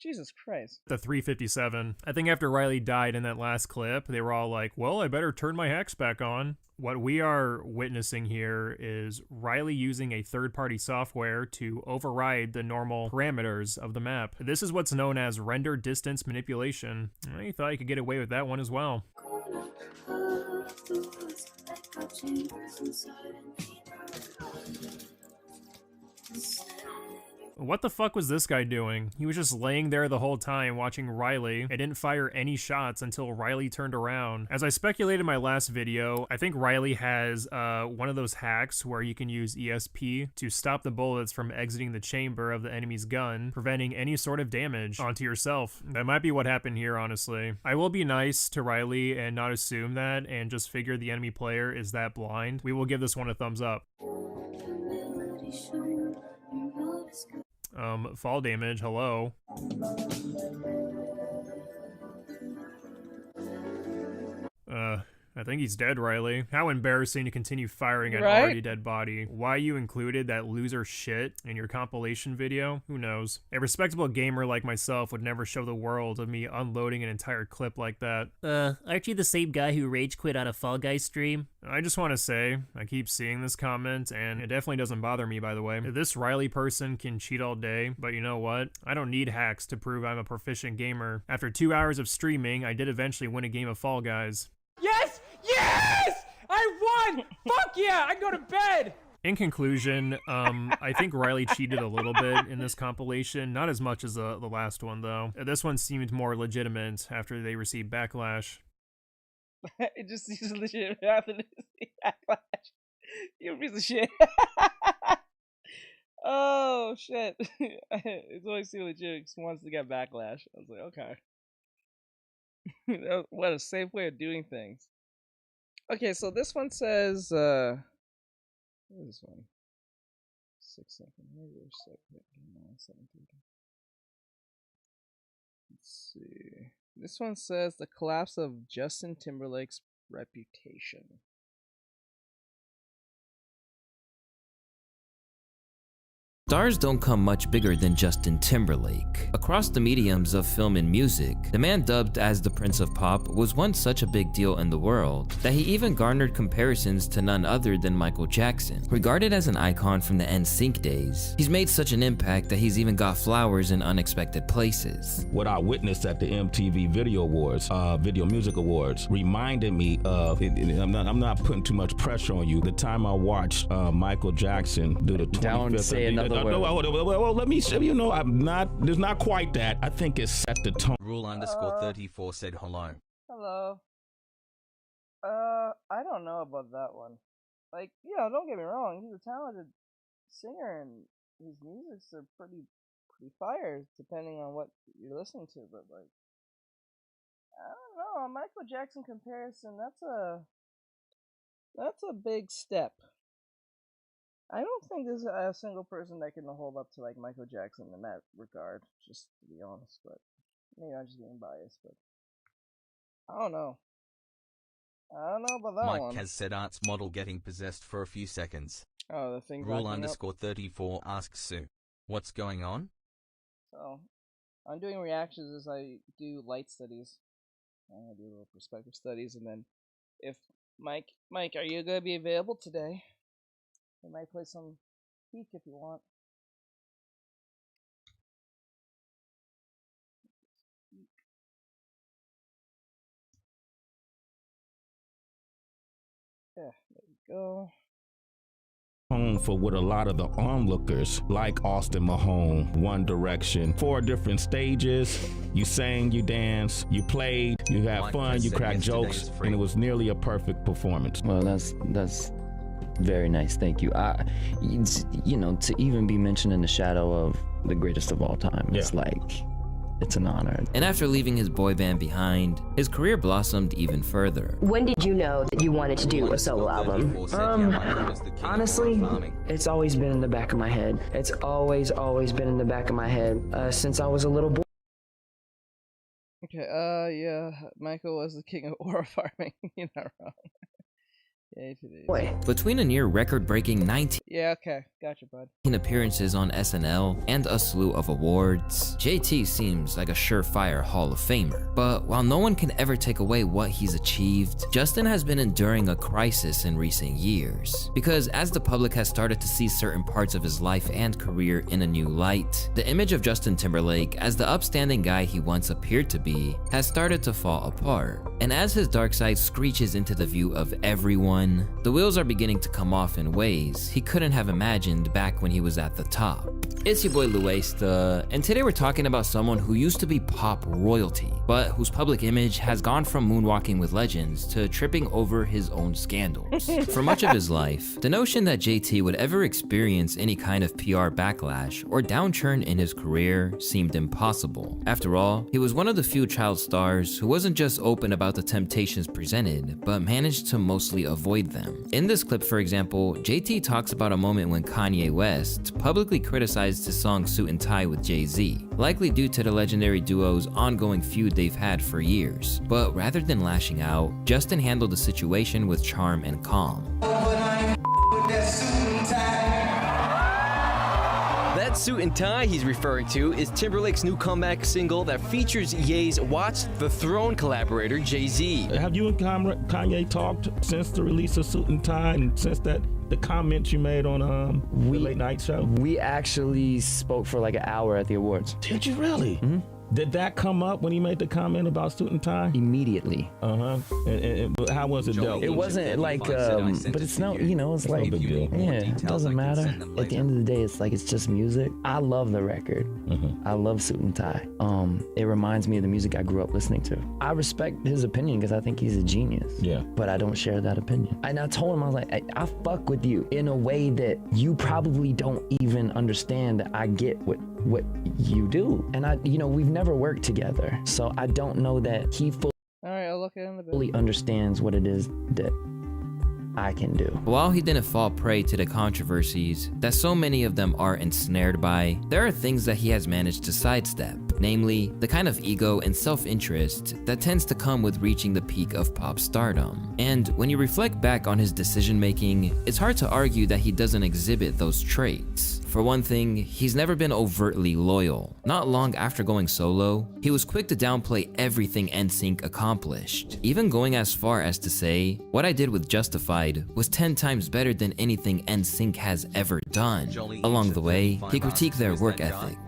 Jesus Christ. the 357. I think after Riley died in that last clip, they were all like, well, I better turn my hacks back on. What we are witnessing here is Riley using a third-party software to override the normal parameters of the map. This is what's known as render distance manipulation. I thought you could get away with that one as well. What the fuck was this guy doing? He was just laying there the whole time watching Riley and didn't fire any shots until Riley turned around. As I speculated in my last video, I think Riley has one of those hacks where you can use ESP to stop the bullets from exiting the chamber of the enemy's gun, preventing any sort of damage onto yourself. That might be what happened here, honestly. I will be nice to Riley and not assume that and just figure the enemy player is that blind. We will give this one a thumbs up. Fall damage, hello. I think he's dead, Riley. How embarrassing to continue firing at an already dead body. Why you included that loser shit in your compilation video? Who knows? A respectable gamer like myself would never show the world of me unloading an entire clip like that. Aren't you the same guy who rage quit on a Fall Guys stream? I just want to say, I keep seeing this comment, and it definitely doesn't bother me, by the way. This Riley person can cheat all day, but you know what? I don't need hacks to prove I'm a proficient gamer. After 2 hours of streaming, I did eventually win a game of Fall Guys. Yes! Yes! I won! Fuck yeah! I go to bed! In conclusion, I think Riley cheated a little bit in this compilation, not as much as the last one, though. This one seemed more legitimate after they received backlash. It just seems legitimate after they receive backlash. You piece of shit. Oh, shit. It's always too legit because wants to get backlash. I was like, okay. What a safe way of doing things. Okay, so this one says, what is this one? 6 seconds. Maybe there's 7. Let's see. This one says the collapse of Justin Timberlake's reputation. Stars don't come much bigger than Justin Timberlake. Across the mediums of film and music, the man dubbed as the Prince of Pop was once such a big deal in the world that he even garnered comparisons to none other than Michael Jackson. Regarded as an icon from the NSYNC days, he's made such an impact that he's even got flowers in unexpected places. What I witnessed at the MTV Video Awards, Video Music Awards, reminded me of, I'm not putting too much pressure on you, the time I watched Michael Jackson do the 25th. Don't say another word. Well, let me say, you know, there's not quite that. I think it set the tone. Rule_34 said hello. Hello. I don't know about that one. Like, yeah, don't get me wrong, he's a talented singer and his musics are pretty fire, depending on what you're listening to, but like, I don't know, a Michael Jackson comparison, that's a big step. I don't think there's a single person that can hold up to like Michael Jackson in that regard, just to be honest, but maybe I'm just being biased, but I don't know. I don't know about that Mike one. has said Art's model getting possessed for a few seconds. Oh, the thing. Rule_34 asks Sue, what's going on? So, I'm doing reactions as I do light studies. I do little perspective studies, and then if Mike, are you gonna be available today? We might play some Peek if you want. Yeah, there we go. home for what a lot of the onlookers, like Austin Mahone, One Direction, 4 different stages. You sang, you danced, you played, you had fun, you cracked jokes, and it was nearly a perfect performance. Well, that's very nice. Thank you. You know, to even be mentioned in the shadow of the greatest of all time, it's like, it's an honor. And after leaving his boy band behind, his career blossomed even further. When did you know that you wanted to do a solo album? Honestly, it's always been in the back of my head. It's always been in the back of my head since I was a little boy. Okay, yeah, Michael was the king of aura farming. You're not wrong. Yeah, Between a near record-breaking 19 okay, gotcha, bud. appearances on SNL and a slew of awards, JT seems like a surefire Hall of Famer. But while no one can ever take away what he's achieved, Justin has been enduring a crisis in recent years. Because as the public has started to see certain parts of his life and career in a new light, the image of Justin Timberlake as the upstanding guy he once appeared to be has started to fall apart. And as his dark side screeches into the view of everyone, the wheels are beginning to come off in ways he couldn't have imagined back when he was at the top. It's your boy Luesta, and today we're talking about someone who used to be pop royalty, but whose public image has gone from moonwalking with legends to tripping over his own scandals. For much of his life, the notion that JT would ever experience any kind of PR backlash or downturn in his career seemed impossible. After all, he was one of the few child stars who wasn't just open about the temptations presented, but managed to mostly avoid them. In this clip, for example, JT talks about a moment when Kanye West publicly criticized his song Suit and Tie with Jay-Z, likely due to the legendary duo's ongoing feud they've had for years. But rather than lashing out, Justin handled the situation with charm and calm. That Suit and Tie he's referring to is Timberlake's new comeback single that features Ye's Watch the Throne collaborator Jay-Z. Have you and Kanye talked since the release of Suit and Tie and since the comments you made on the late night show? We actually spoke for like an hour at the awards. Did you really? Mm-hmm. Did that come up when he made the comment about Suit and Tie? Immediately. And how was it dealt? It wasn't like, but it's no, you know, it's like, no big deal. Yeah, it doesn't matter. At the end of the day, it's like, it's just music. I love the record. I love Suit and Tie. It reminds me of the music I grew up listening to. I respect his opinion because I think he's a genius. Yeah. But I don't share that opinion. And I told him, I was like, I fuck with you in a way that you probably don't even understand that I get what you do. And we've never worked together, so I don't know that he fully understands what it is that I can do. While he didn't fall prey to the controversies that so many of them are ensnared by, there are things that he has managed to sidestep, namely the kind of ego and self-interest that tends to come with reaching the peak of pop stardom. And when you reflect back on his decision-making, it's hard to argue that he doesn't exhibit those traits. For one thing, he's never been overtly loyal. Not long after going solo, he was quick to downplay everything NSYNC accomplished, even going as far as to say, "What I did with Justified was 10 times better than anything NSYNC has ever done." Along the way, he critiqued their work ethic.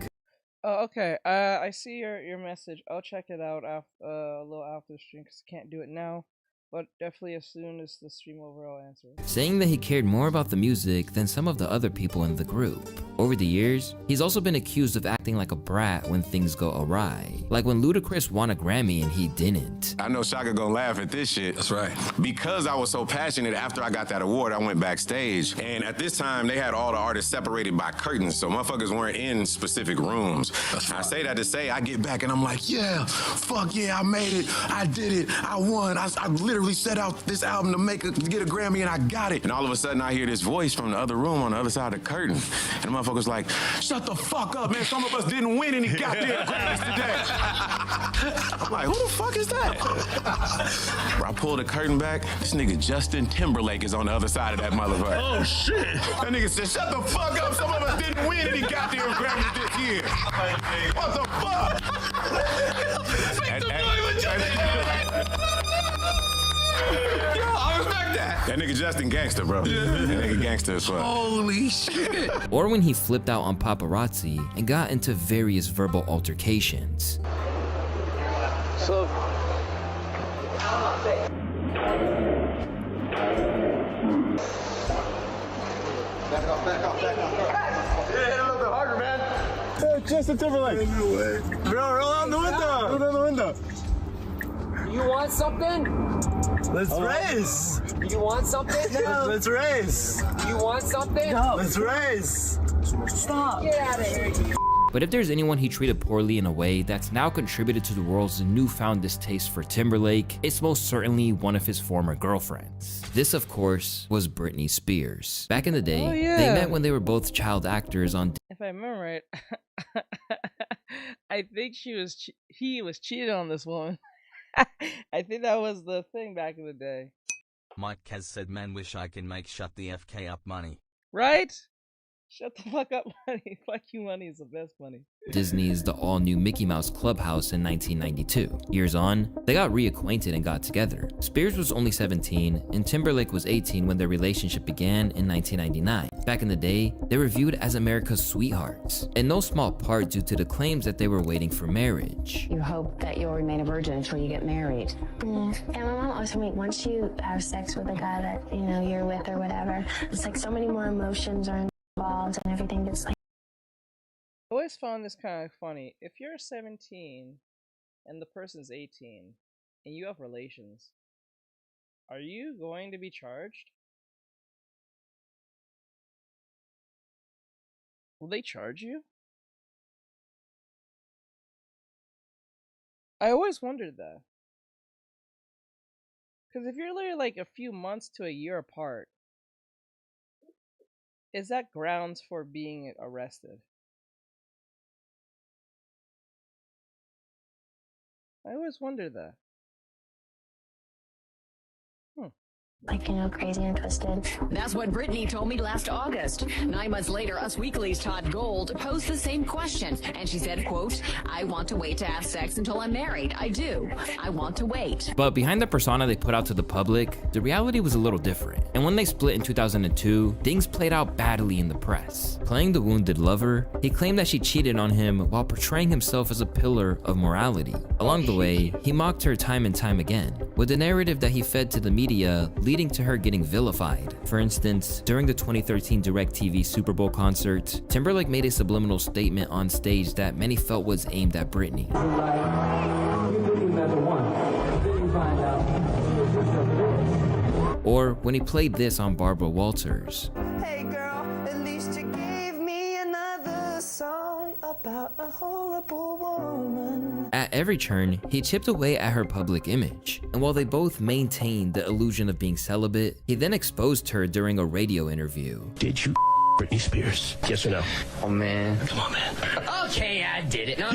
Okay, I see your message. I'll check it out a little after the stream because I can't do it now. But definitely as soon as the stream over, I'll answer it. Saying that he cared more about the music than some of the other people in the group. Over the years, he's also been accused of acting like a brat when things go awry. Like when Ludacris won a Grammy and he didn't. I know Shaka gonna laugh at this shit. That's right. Because I was so passionate after I got that award, I went backstage. And at this time, they had all the artists separated by curtains, so motherfuckers weren't in specific rooms. I say that to say, I get back and I'm like, yeah, fuck yeah, I made it. I did it. I won. I literally set out this album to get a Grammy and I got it. And all of a sudden I hear this voice from the other room on the other side of the curtain. And the motherfucker's like, shut the fuck up, man. Some of us didn't win any goddamn Grammys today. I'm like, who the fuck is that? I pull the curtain back. This nigga Justin Timberlake is on the other side of that motherfucker. Oh shit. That nigga said, shut the fuck up. Some of us didn't win any goddamn Grammys this year. What the fuck? Yo, I respect that. That nigga Justin gangster, bro. That nigga gangster as fuck. Holy shit. Or when he flipped out on paparazzi and got into various verbal altercations. So Hit a little bit harder, man. Justin Timberlake. Roll out the window. Roll down the window. You want something? Let's race. You want something? No. Let's race. You want something? No. Let's race. Stop. Get out of here. But if there's anyone he treated poorly in a way that's now contributed to the world's newfound distaste for Timberlake, it's most certainly one of his former girlfriends. This, of course, was Britney Spears. Back in the day, they met when they were both child actors on... If I remember right, I think he was cheating on this woman. I think that was the thing back in the day. Mike Kaz said, man, wish I can make shut the FK up money. Right? Shut the fuck up, money. Fuck you, money is the best money. Disney's The All-New Mickey Mouse Clubhouse in 1992. Years on, they got reacquainted and got together. Spears was only 17, and Timberlake was 18 when their relationship began in 1999. Back in the day, they were viewed as America's sweethearts, in no small part due to the claims that they were waiting for marriage. You hope that you'll remain a virgin until you get married. And my mom always told me, once you have sex with a guy that, you know, you're with or whatever, it's like so many more emotions are involved and everything gets like... I always found this kind of funny. If you're 17 and the person's 18 and you have relations, are you going to be charged? Will they charge you? I always wondered that. Because if you're literally like a few months to a year apart, is that grounds for being arrested? I always wondered that. Like, you know, crazy and twisted. That's what Brittany told me last August. 9 months later, Us Weekly's Todd Gold posed the same question, and she said, quote, I want to wait to have sex until I'm married. I do. I want to wait. But behind the persona they put out to the public, the reality was a little different. And when they split in 2002, things played out badly in the press. Playing the wounded lover, he claimed that she cheated on him while portraying himself as a pillar of morality. Along the way, he mocked her time and time again, with the narrative that he fed to the media, leading to her getting vilified. For instance, during the 2013 DirecTV Super Bowl concert, Timberlake made a subliminal statement on stage that many felt was aimed at Britney. Or when he played this on Barbara Walters. Hey girl, at least you gave me another song about a horrible woman. At every turn, he chipped away at her public image, and while they both maintained the illusion of being celibate, he then exposed her during a radio interview. Did you Britney Spears? Yes or no? Oh man. Come on, man. Okay, I did it. No,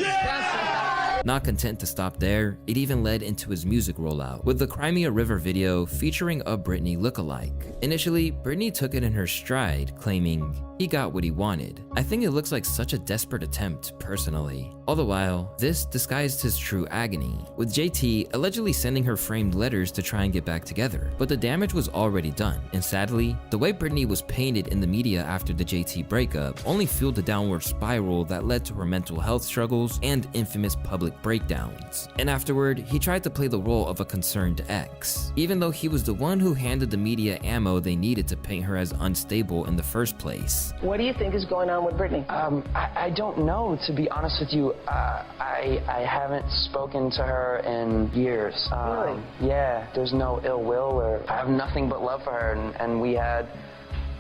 Not content to stop there, it even led into his music rollout, with the Crimea River video featuring a Britney lookalike. Initially, Britney took it in her stride, claiming he got what he wanted. I think it looks like such a desperate attempt, personally. All the while, this disguised his true agony, with JT allegedly sending her framed letters to try and get back together. But the damage was already done, and sadly, the way Britney was painted in the media after the JT breakup only fueled the downward spiral that led to her mental health struggles and infamous public breakdowns. And afterward, he tried to play the role of a concerned ex, even though he was the one who handed the media ammo they needed to paint her as unstable in the first place. What do you think is going on with Britney? I don't know, to be honest with you. I haven't spoken to her in years. Really? Yeah, there's no ill will, or I have nothing but love for her, and we had...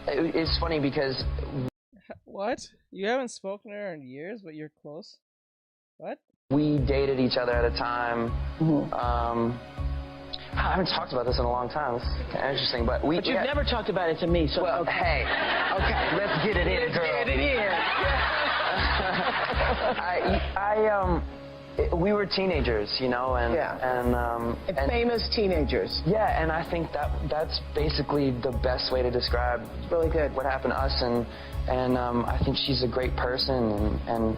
It's funny because... What? You haven't spoken to her in years, but you're close? What? We dated each other at a time. I haven't talked about this in a long time. It's kind of interesting, but we... But you've never talked about it to me, so... Well, hey, okay, let's get it in, girl. Let's get it in. We were teenagers, you know, and... Famous teenagers. Yeah, and I think that's basically the best way to describe... Really good. ...what happened to us, and I think she's a great person, and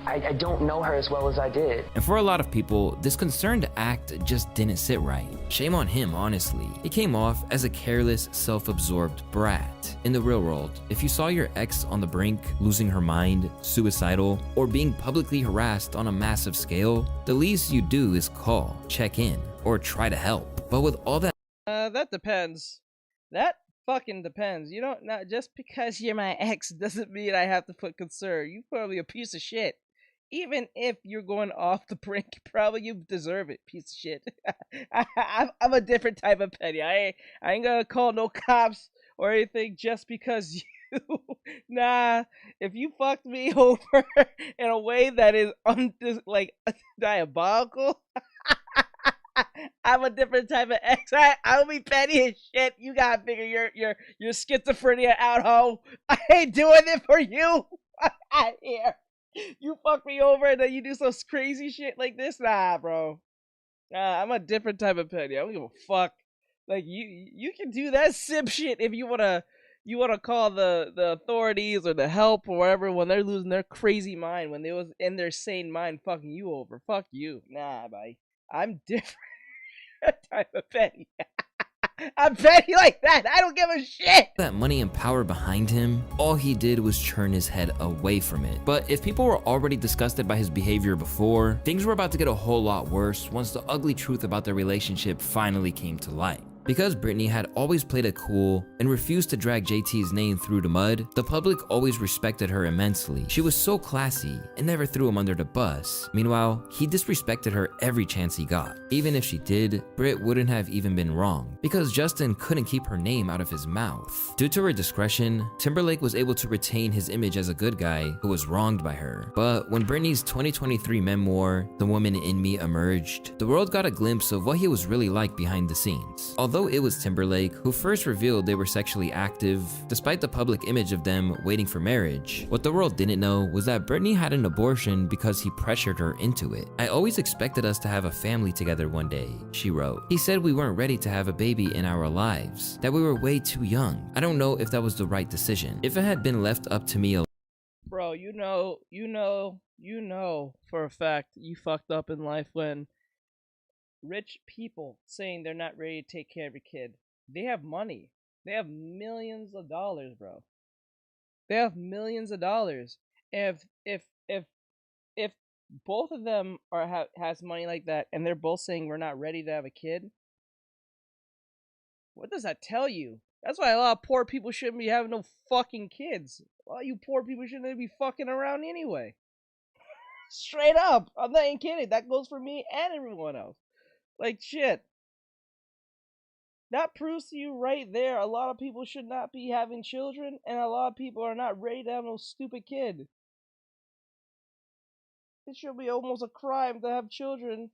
I don't know her as well as I did. And for a lot of people, this concerned act just didn't sit right. Shame on him, honestly. He came off as a careless, self-absorbed brat. In the real world, if you saw your ex on the brink, losing her mind, suicidal, or being publicly harassed on a massive scale, the least you do is call, check in, or try to help. But with all that... That depends. That fucking depends. You don't, not just because you're my ex doesn't mean I have to put concern. You probably a piece of shit. Even if you're going off the brink, probably you deserve it, piece of shit. I'm a different type of petty. I ain't gonna call no cops or anything just because you. Nah, if you fucked me over in a way that is like diabolical, I'm a different type of ex. I'll be petty as shit. You gotta figure your schizophrenia out, ho. I ain't doing it for you. Out here. You fuck me over and then you do some crazy shit like this? Nah, bro. Nah, I'm a different type of petty. I don't give a fuck. Like you can do that simp shit if you wanna call the authorities or the help or whatever when they're losing their crazy mind, when they was in their sane mind fucking you over. Fuck you. Nah, bye. I'm different type of petty. I'm petty like that. I don't give a shit. That money and power behind him, all he did was turn his head away from it. But if people were already disgusted by his behavior before, things were about to get a whole lot worse once the ugly truth about their relationship finally came to light. Because Britney had always played it cool and refused to drag JT's name through the mud, the public always respected her immensely. She was so classy and never threw him under the bus. Meanwhile, he disrespected her every chance he got. Even if she did, Brit wouldn't have even been wrong, because Justin couldn't keep her name out of his mouth. Due to her discretion, Timberlake was able to retain his image as a good guy who was wronged by her. But when Britney's 2023 memoir, The Woman in Me, emerged, the world got a glimpse of what he was really like behind the scenes. Although it was Timberlake who first revealed they were sexually active, despite the public image of them waiting for marriage, what the world didn't know was that Britney had an abortion because he pressured her into it. "I always expected us to have a family together one day," she wrote. "He said we weren't ready to have a baby in our lives, that we were way too young. I don't know if that was the right decision. If it had been left up to me." Bro, you know for a fact you fucked up in life when rich people saying they're not ready to take care of a kid. They have money. They have millions of dollars, bro. They have millions of dollars. If both of them has money like that and they're both saying we're not ready to have a kid, what does that tell you? That's why a lot of poor people shouldn't be having no fucking kids. A lot of you poor people shouldn't be fucking around anyway. Straight up. I'm not even kidding. That goes for me and everyone else. Like, shit. That proves to you right there, a lot of people should not be having children, and a lot of people are not ready to have no stupid kid. It should be almost a crime to have children.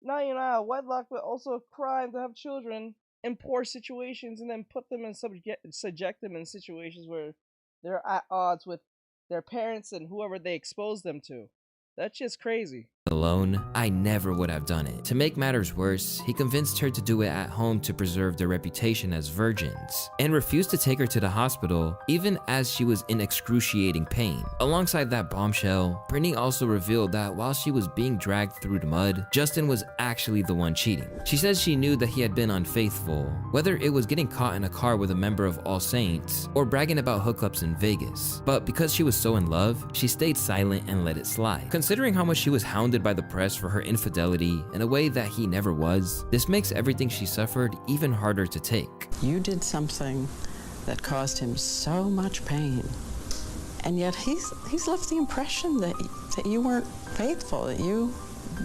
Not even out of wedlock, but also a crime to have children in poor situations and then put them in subject them in situations where they're at odds with their parents and whoever they expose them to. That's just crazy. Alone, I never would have done it. To make matters worse, he convinced her to do it at home to preserve their reputation as virgins, and refused to take her to the hospital even as she was in excruciating pain. Alongside that bombshell, Britney also revealed that while she was being dragged through the mud, Justin was actually the one cheating. She says she knew that he had been unfaithful, whether it was getting caught in a car with a member of All Saints or bragging about hookups in Vegas. But because she was so in love, she stayed silent and let it slide. Considering how much she was hounded by the press for her infidelity in a way that he never was, this makes everything she suffered even harder to take. You did something that caused him so much pain, and yet he's left the impression that you weren't faithful, that you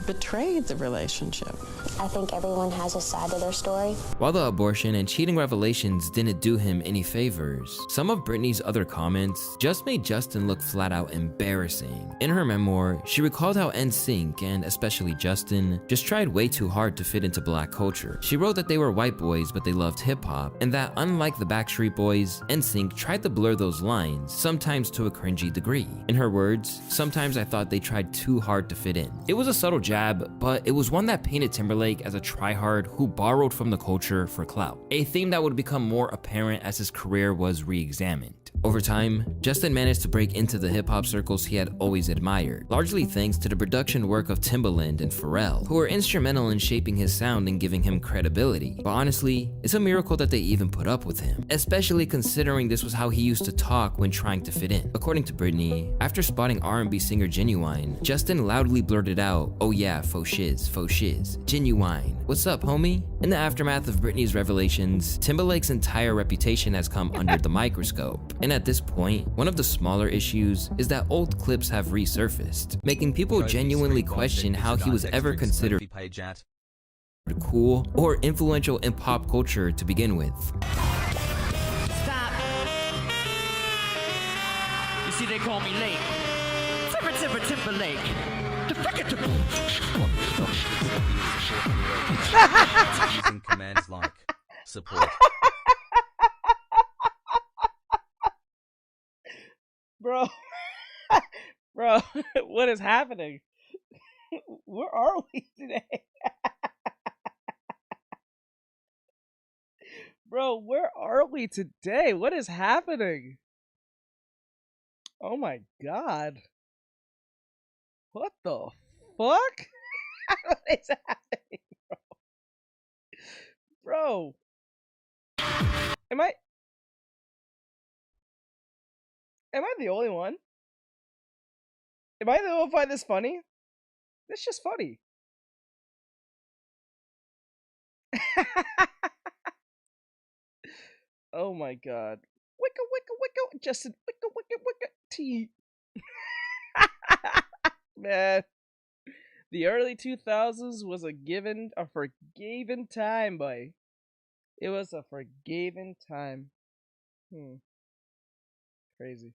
betrayed the relationship. I think everyone has a side to their story. While the abortion and cheating revelations didn't do him any favors, some of Britney's other comments just made Justin look flat out embarrassing. In her memoir, she recalled how NSYNC, and especially Justin, just tried way too hard to fit into black culture. She wrote that they were white boys but they loved hip-hop, and that unlike the Backstreet Boys, NSYNC tried to blur those lines, sometimes to a cringy degree. In her words, "Sometimes I thought they tried too hard to fit in." It was a subtle jab, but it was one that painted Timberlake as a tryhard who borrowed from the culture for clout, a theme that would become more apparent as his career was re-examined. Over time, Justin managed to break into the hip-hop circles he had always admired, largely thanks to the production work of Timbaland and Pharrell, who were instrumental in shaping his sound and giving him credibility. But honestly, it's a miracle that they even put up with him, especially considering this was how he used to talk when trying to fit in. According to Britney, after spotting R&B singer Genuine, Justin loudly blurted out, "Oh yeah, faux shiz, Genuine. What's up, homie?" In the aftermath of Britney's revelations, Timberlake's entire reputation has come under the microscope. And at this point, one of the smaller issues is that old clips have resurfaced, making people genuinely question how he was ever considered cool or influential in pop culture to begin with. Stop. You see, they call me late. Timberlake. The Using commands like support. Bro, bro, what is happening? Where are we today? Bro, where are we today? What is happening? Oh my god. What the fuck? What is happening, bro? Am I the only one? Am I the only one who find this funny? It's just funny. Oh my god. Wicka, Justin, wicka, T. Man. The early 2000s was a forgiven time, boy. It was a forgiven time. Crazy.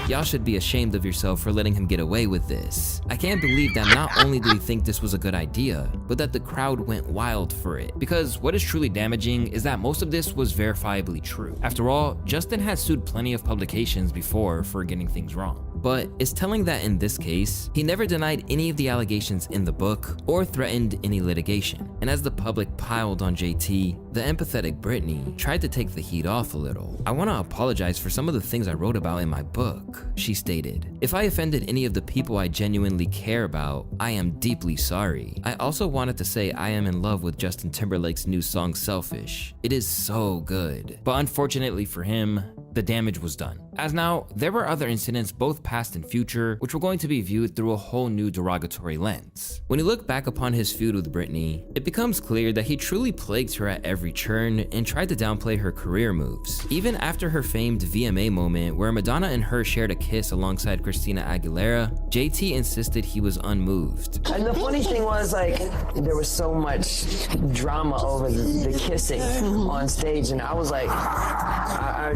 Y'all should be ashamed of yourself for letting him get away with this. I can't believe that not only do we think this was a good idea, but that the crowd went wild for it. Because what is truly damaging is that most of this was verifiably true. After all, Justin had sued plenty of publications before for getting things wrong. But it's telling that in this case, he never denied any of the allegations in the book or threatened any litigation. And as the public piled on JT, the empathetic Britney tried to take the heat off a little. "I want to apologize for some of the things I wrote about in my book," she stated. "If I offended any of the people I genuinely care about, I am deeply sorry. I also wanted to say I am in love with Justin Timberlake's new song Selfish. It is so good." But unfortunately for him, the damage was done. As now, there were other incidents, both past and future, which were going to be viewed through a whole new derogatory lens. When you look back upon his feud with Britney, it becomes clear that he truly plagued her at every turn and tried to downplay her career moves. Even after her famed VMA moment where Madonna and her shared a kiss alongside Christina Aguilera, JT insisted he was unmoved. And the funny thing was, like, there was so much drama over the kissing on stage, and I was like,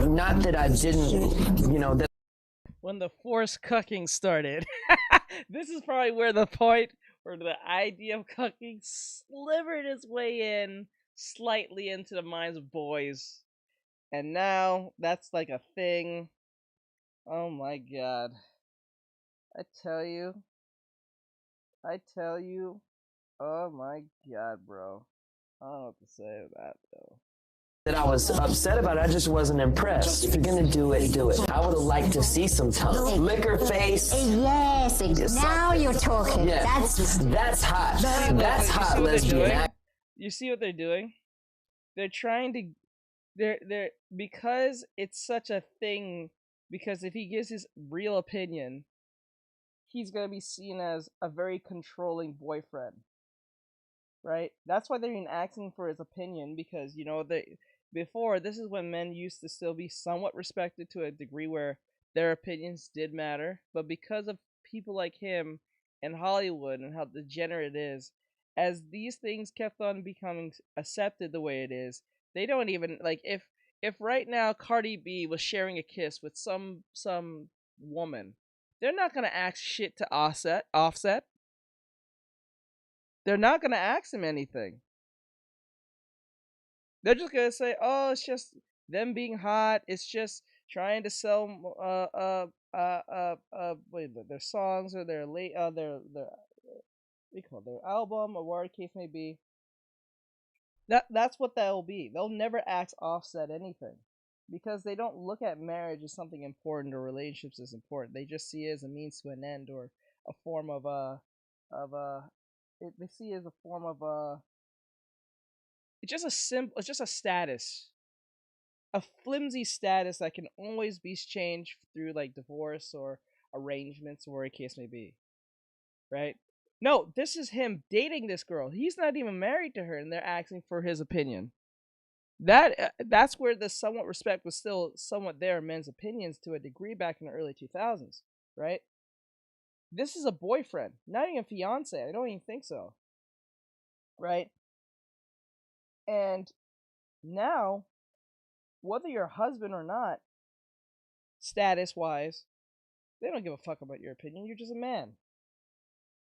not that I didn't, that. When the forced cucking started. This is probably where the point where the idea of cucking slivered its way in slightly into the minds of boys. And now that's like a thing. Oh my god. I tell you. Oh my god, bro. I don't know what to say about that, though. That I was upset about it. I just wasn't impressed. If you're gonna do it, do it. I would have liked to see some tongue. Lick her face. Yes, now you're talking. Yeah. That's hot. That's hot lesbian. You see what they're doing? They're trying to they're because it's such a thing, because if he gives his real opinion, he's gonna be seen as a very controlling boyfriend. Right? That's why they're even asking for his opinion, because before, this is when men used to still be somewhat respected to a degree where their opinions did matter, but because of people like him and Hollywood and how degenerate it is, as these things kept on becoming accepted the way it is, they don't even, like, if right now Cardi B was sharing a kiss with some woman, they're not gonna ask shit to Offset. They're not gonna ask him anything. They're just gonna say, "Oh, it's just them being hot. It's just trying to sell their songs or their they call it, their album or whatever the case may be. That's what that will be. They'll never ask Offset anything because they don't look at marriage as something important or relationships as important. They just see it as a means to an end or a form of they see it as a form of it's just a status, a flimsy status that can always be changed through like divorce or arrangements or whatever the case may be, right? No, this is him dating this girl. He's not even married to her, and they're asking for his opinion. That's where the somewhat respect was still somewhat there in men's opinions to a degree back in the early 2000s, right? This is a boyfriend, not even fiance. I don't even think so, right? And now, whether you're a husband or not, status-wise, they don't give a fuck about your opinion. You're just a man.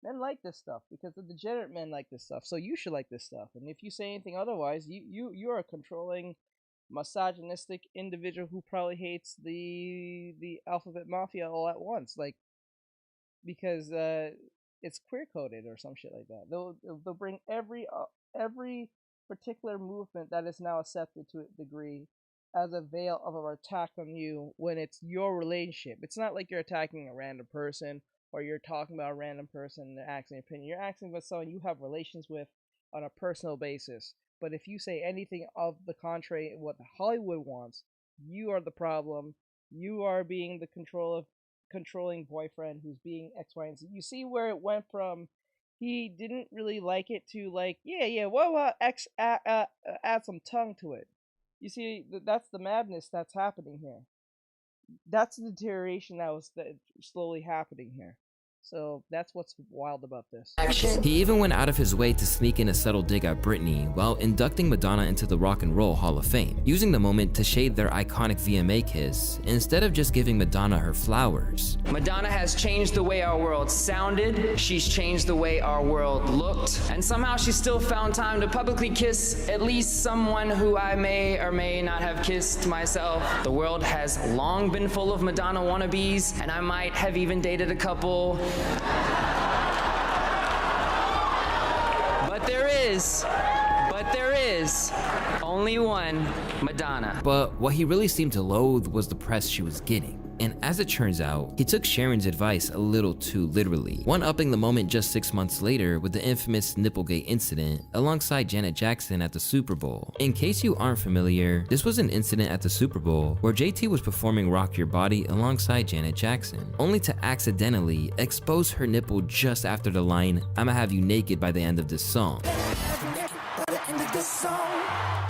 Men like this stuff because the degenerate men like this stuff. So you should like this stuff. And if you say anything otherwise, you're a controlling, misogynistic individual who probably hates the alphabet mafia all at once, like because it's queer coded or some shit like that. They'll bring every particular movement that is now accepted to a degree as a veil of an attack on you when it's your relationship. It's not like you're attacking a random person. Or you're talking about a random person and they're asking an opinion. You're asking about someone you have relations with on a personal basis. But if you say anything of the contrary, what Hollywood wants, you are the problem. You are being the controlling boyfriend who's being X, Y, and Z. You see where it went from he didn't really like it to like, well, X, add some tongue to it. You see, that's the madness that's happening here. That's the deterioration that was slowly happening here. So that's what's wild about this. He even went out of his way to sneak in a subtle dig at Britney while inducting Madonna into the Rock and Roll Hall of Fame, using the moment to shade their iconic VMA kiss instead of just giving Madonna her flowers. Madonna has changed the way our world sounded, she's changed the way our world looked, and somehow she still found time to publicly kiss at least someone who I may or may not have kissed myself. The world has long been full of Madonna wannabes, and I might have even dated a couple. But there is only one Madonna. But what he really seemed to loathe was the press she was getting. And as it turns out, he took Sharon's advice a little too literally, one-upping the moment just 6 months later with the infamous Nipplegate incident alongside Janet Jackson at the Super Bowl. In case you aren't familiar, this was an incident at the Super Bowl where JT was performing Rock Your Body alongside Janet Jackson, only to accidentally expose her nipple just after the line, "I'ma have you naked by the end of this song."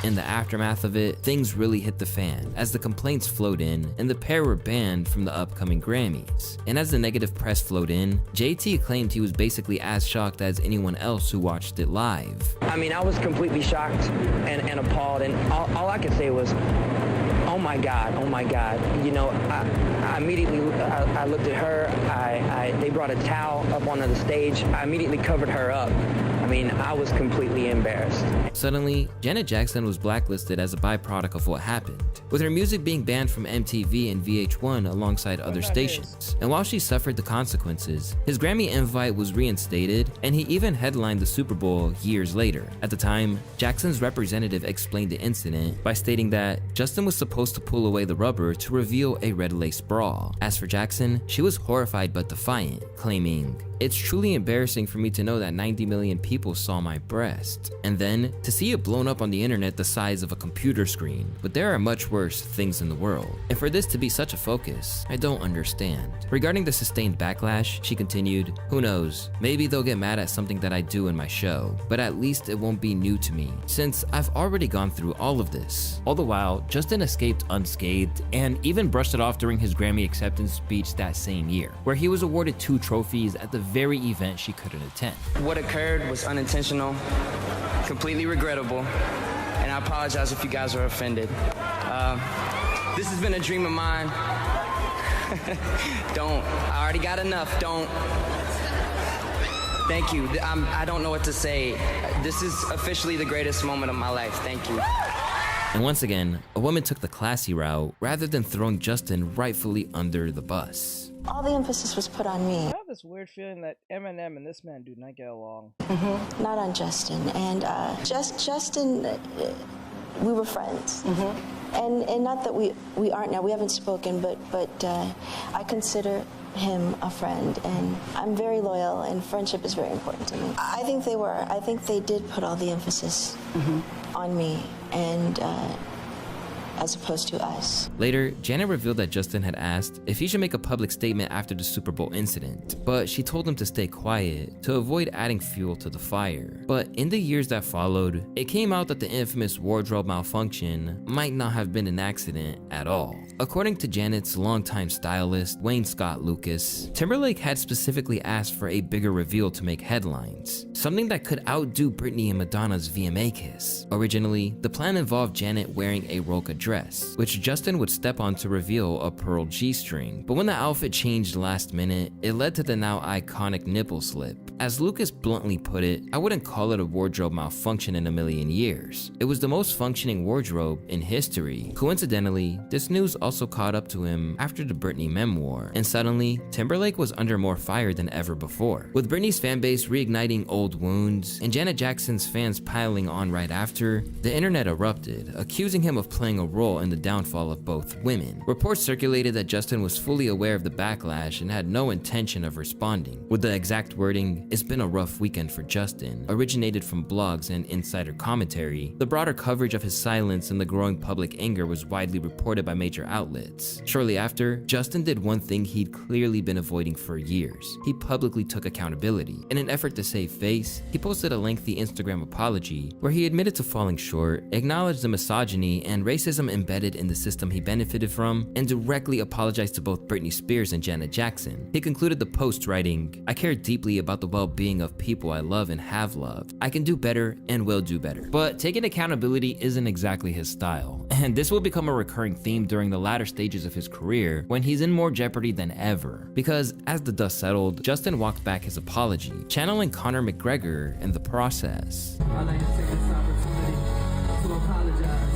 In the aftermath of it, things really hit the fan as the complaints flowed in and the pair were banned from the upcoming Grammys. And as the negative press flowed in, JT claimed he was basically as shocked as anyone else who watched it live. I mean, I was completely shocked and appalled, and all I could say was, oh my God. You know, I immediately I looked at her, they brought a towel up onto the stage, I immediately covered her up. I mean, I was completely embarrassed. Suddenly, Janet Jackson was blacklisted as a byproduct of what happened, with her music being banned from MTV and VH1 alongside other stations. And while she suffered the consequences, his Grammy invite was reinstated, and he even headlined the Super Bowl years later. At the time, Jackson's representative explained the incident by stating that Justin was supposed to pull away the rubber to reveal a red lace bra. As for Jackson, she was horrified but defiant, claiming, "It's truly embarrassing for me to know that 90 million people saw my breast, and then to see it blown up on the internet the size of a computer screen. But there are much worse things in the world. And for this to be such a focus, I don't understand." Regarding the sustained backlash, she continued, "Who knows, maybe they'll get mad at something that I do in my show, but at least it won't be new to me, since I've already gone through all of this." All the while, Justin escaped unscathed and even brushed it off during his Grammy acceptance speech that same year, where he was awarded 2 trophies at the very event she couldn't attend. What occurred was unintentional, completely regrettable, and I apologize if you guys are offended. This has been a dream of mine. I already got enough, Thank you, I don't know what to say. This is officially the greatest moment of my life, thank you. And once again, a woman took the classy route rather than throwing Justin rightfully under the bus. All the emphasis was put on me. I have this weird feeling that Eminem and this man do not get along. Not on Justin. And Justin, we were friends. And not that we aren't now. We haven't spoken, but I consider him a friend, and I'm very loyal, and friendship is very important to me. I think they were. I think they did put all the emphasis on me, and as opposed to us. Later, Janet revealed that Justin had asked if he should make a public statement after the Super Bowl incident, but she told him to stay quiet to avoid adding fuel to the fire. But in the years that followed, it came out that the infamous wardrobe malfunction might not have been an accident at all. According to Janet's longtime stylist, Wayne Scott Lucas, Timberlake had specifically asked for a bigger reveal to make headlines, something that could outdo Britney and Madonna's VMA kiss. Originally, the plan involved Janet wearing a Roca dress, which Justin would step on to reveal a pearl G-string, but when the outfit changed last minute, it led to the now iconic nipple slip. As Lucas bluntly put it, I wouldn't call it a wardrobe malfunction in a million years. It was the most functioning wardrobe in history. Coincidentally, this news also caught up to him after the Britney memoir, and suddenly, Timberlake was under more fire than ever before. With Britney's fanbase reigniting old wounds, and Janet Jackson's fans piling on right after, the internet erupted, accusing him of playing a role in the downfall of both women. Reports circulated that Justin was fully aware of the backlash and had no intention of responding. With the exact wording, "It's been a rough weekend for Justin," originated from blogs and insider commentary. The broader coverage of his silence and the growing public anger was widely reported by major outlets. Shortly after, Justin did one thing he'd clearly been avoiding for years. He publicly took accountability. In an effort to save face, he posted a lengthy Instagram apology where he admitted to falling short, acknowledged the misogyny and racism embedded in the system he benefited from, and directly apologized to both Britney Spears and Janet Jackson. He concluded the post writing, "I care deeply about the well-being of people I love and have loved. I can do better and will do better." But taking accountability isn't exactly his style, and this will become a recurring theme during the latter stages of his career when he's in more jeopardy than ever. Because as the dust settled, Justin walked back his apology, channeling Conor McGregor in the process. I'd like to take this opportunity to apologize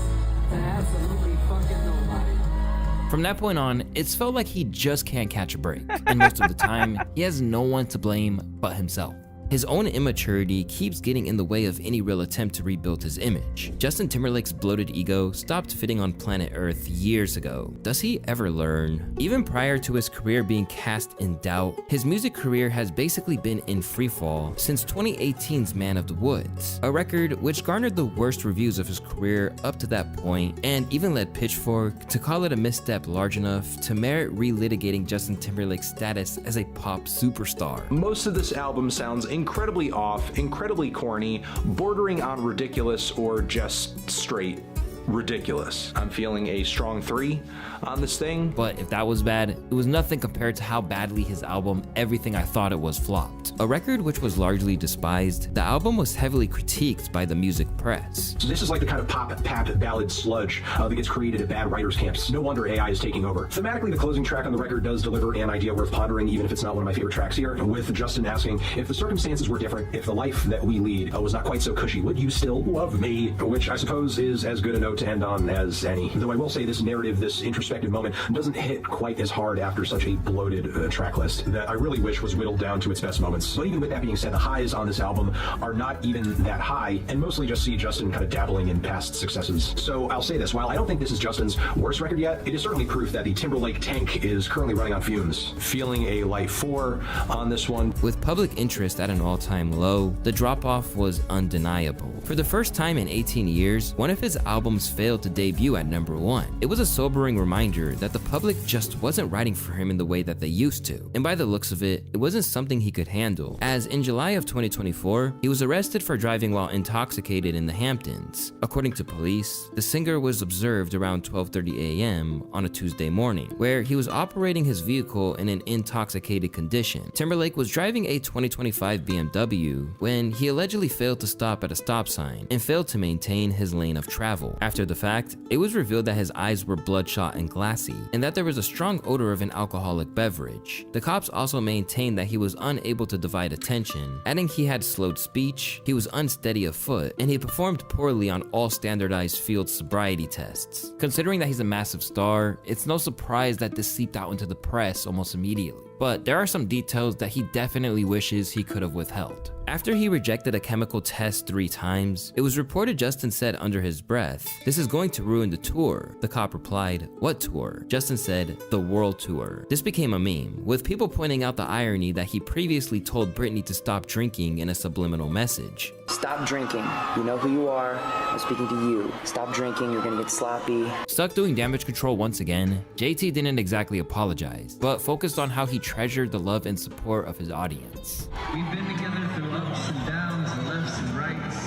to absolutely fucking nobody. From that point on, it's felt like he just can't catch a break, and most of the time, he has no one to blame but himself. His own immaturity keeps getting in the way of any real attempt to rebuild his image. Justin Timberlake's bloated ego stopped fitting on planet Earth years ago. Does he ever learn? Even prior to his career being cast in doubt, his music career has basically been in freefall since 2018's Man of the Woods, a record which garnered the worst reviews of his career up to that point, and even led Pitchfork to call it a misstep large enough to merit relitigating Justin Timberlake's status as a pop superstar. Most of this album sounds incredibly off, incredibly corny, bordering on ridiculous, or just straight ridiculous. I'm feeling a strong 3 on this thing. But if that was bad, it was nothing compared to how badly his album Everything I Thought It Was flopped. A record which was largely despised, the album was heavily critiqued by the music press. So this is like the kind of pop ballad sludge that gets created at bad writers' camps. No wonder AI is taking over. Thematically, the closing track on the record does deliver an idea worth pondering, even if it's not one of my favorite tracks here, with Justin asking, if the circumstances were different, if the life that we lead was not quite so cushy, would you still love me? Which I suppose is as good a note to end on as any. Though I will say this narrative, this introspective moment, doesn't hit quite as hard after such a bloated track list that I really wish was whittled down to its best moments. But even with that being said, the highs on this album are not even that high, and mostly just see Justin kind of dabbling in past successes. So I'll say this, while I don't think this is Justin's worst record yet, it is certainly proof that the Timberlake tank is currently running on fumes. Feeling a light 4 on this one. With public interest at an all-time low, the drop-off was undeniable. For the first time in 18 years, one of his albums failed to debut at number 1. It was a sobering reminder that the public just wasn't writing for him in the way that they used to. And by the looks of it, it wasn't something he could handle, as in July of 2024, he was arrested for driving while intoxicated in the Hamptons. According to police, the singer was observed around 12:30 a.m. on a Tuesday morning, where he was operating his vehicle in an intoxicated condition. Timberlake was driving a 2025 BMW when he allegedly failed to stop at a stop sign and failed to maintain his lane of travel. After the fact, it was revealed that his eyes were bloodshot and glassy, and that there was a strong odor of an alcoholic beverage. The cops also maintained that he was unable to divide attention, adding he had slowed speech, he was unsteady of foot, and he performed poorly on all standardized field sobriety tests. Considering that he's a massive star, it's no surprise that this seeped out into the press almost immediately. But there are some details that he definitely wishes he could have withheld. After he rejected a chemical test 3 times, it was reported Justin said under his breath, "This is going to ruin the tour." The cop replied, "What tour?" Justin said, "The world tour." This became a meme, with people pointing out the irony that he previously told Britney to stop drinking in a subliminal message. Stop drinking. You know who you are. I'm speaking to you. Stop drinking. You're gonna get sloppy. Stuck doing damage control once again, JT didn't exactly apologize, but focused on how he treasured the love and support of his audience. We've been together through ups and downs and lefts and rights,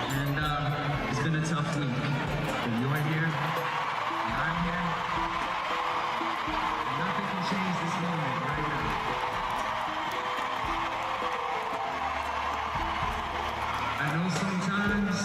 and it's been a tough week. But you're here, and I'm here, and nothing can change this moment right now. I know sometimes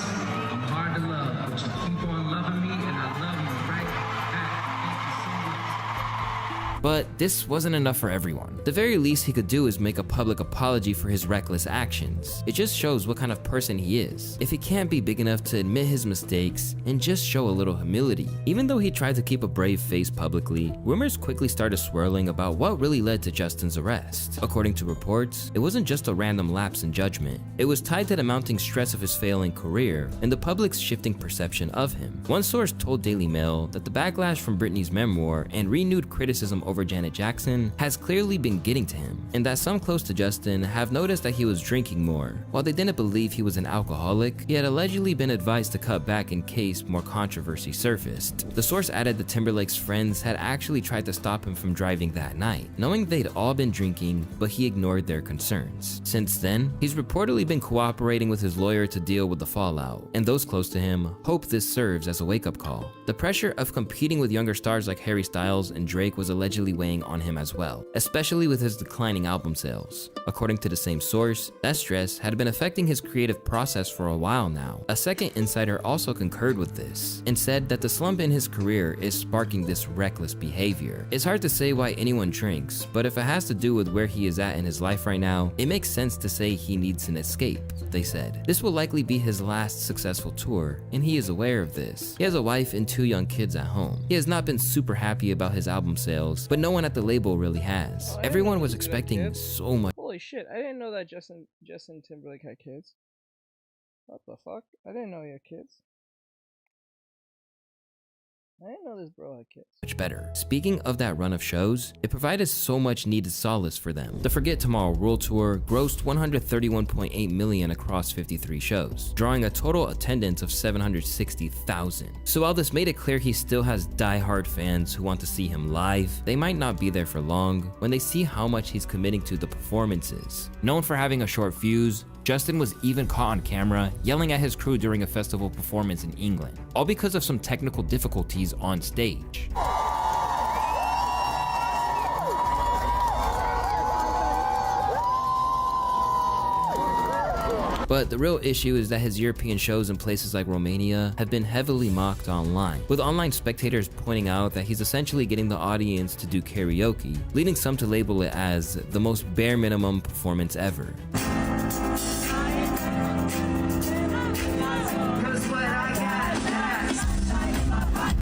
I'm hard to love, but you keep on loving me, and I love you right back. Thank you so much. But this wasn't enough for everyone. The very least he could do is make a public apology for his reckless actions. It just shows what kind of person he is. If he can't be big enough to admit his mistakes and just show a little humility. Even though he tried to keep a brave face publicly, rumors quickly started swirling about what really led to Justin's arrest. According to reports, it wasn't just a random lapse in judgment. It was tied to the mounting stress of his failing career and the public's shifting perception of him. One source told Daily Mail that the backlash from Britney's memoir and renewed criticism over Janet Jackson has clearly been getting to him, and that some close to Justin have noticed that he was drinking more. While they didn't believe he was an alcoholic, he had allegedly been advised to cut back in case more controversy surfaced. The source added that Timberlake's friends had actually tried to stop him from driving that night, knowing they'd all been drinking, but he ignored their concerns. Since then, he's reportedly been cooperating with his lawyer to deal with the fallout, and those close to him hope this serves as a wake-up call. The pressure of competing with younger stars like Harry Styles and Drake was allegedly weighing on him as well, especially with his declining album sales. According to the same source, that stress had been affecting his creative process for a while now. A second insider also concurred with this and said that the slump in his career is sparking this reckless behavior. It's hard to say why anyone drinks, but if it has to do with where he is at in his life right now, it makes sense to say he needs an escape, they said. This will likely be his last successful tour, and he is aware of this. He has a wife and 2 young kids at home. He has not been super happy about his album sales, but no one at the label really has. Everyone was expecting so much. Holy shit, I didn't know that Justin Timberlake had kids. What the fuck? I didn't know he had kids. I didn't know this bro had kids. Much better. Speaking of that run of shows, it provided so much needed solace for them. The Forget Tomorrow World Tour grossed $131.8 million across 53 shows, drawing a total attendance of 760,000. So while this made it clear he still has die-hard fans who want to see him live, they might not be there for long when they see how much he's committing to the performances. Known for having a short fuse, Justin was even caught on camera yelling at his crew during a festival performance in England, all because of some technical difficulties on stage. But the real issue is that his European shows in places like Romania have been heavily mocked online, with online spectators pointing out that he's essentially getting the audience to do karaoke, leading some to label it as the most bare minimum performance ever.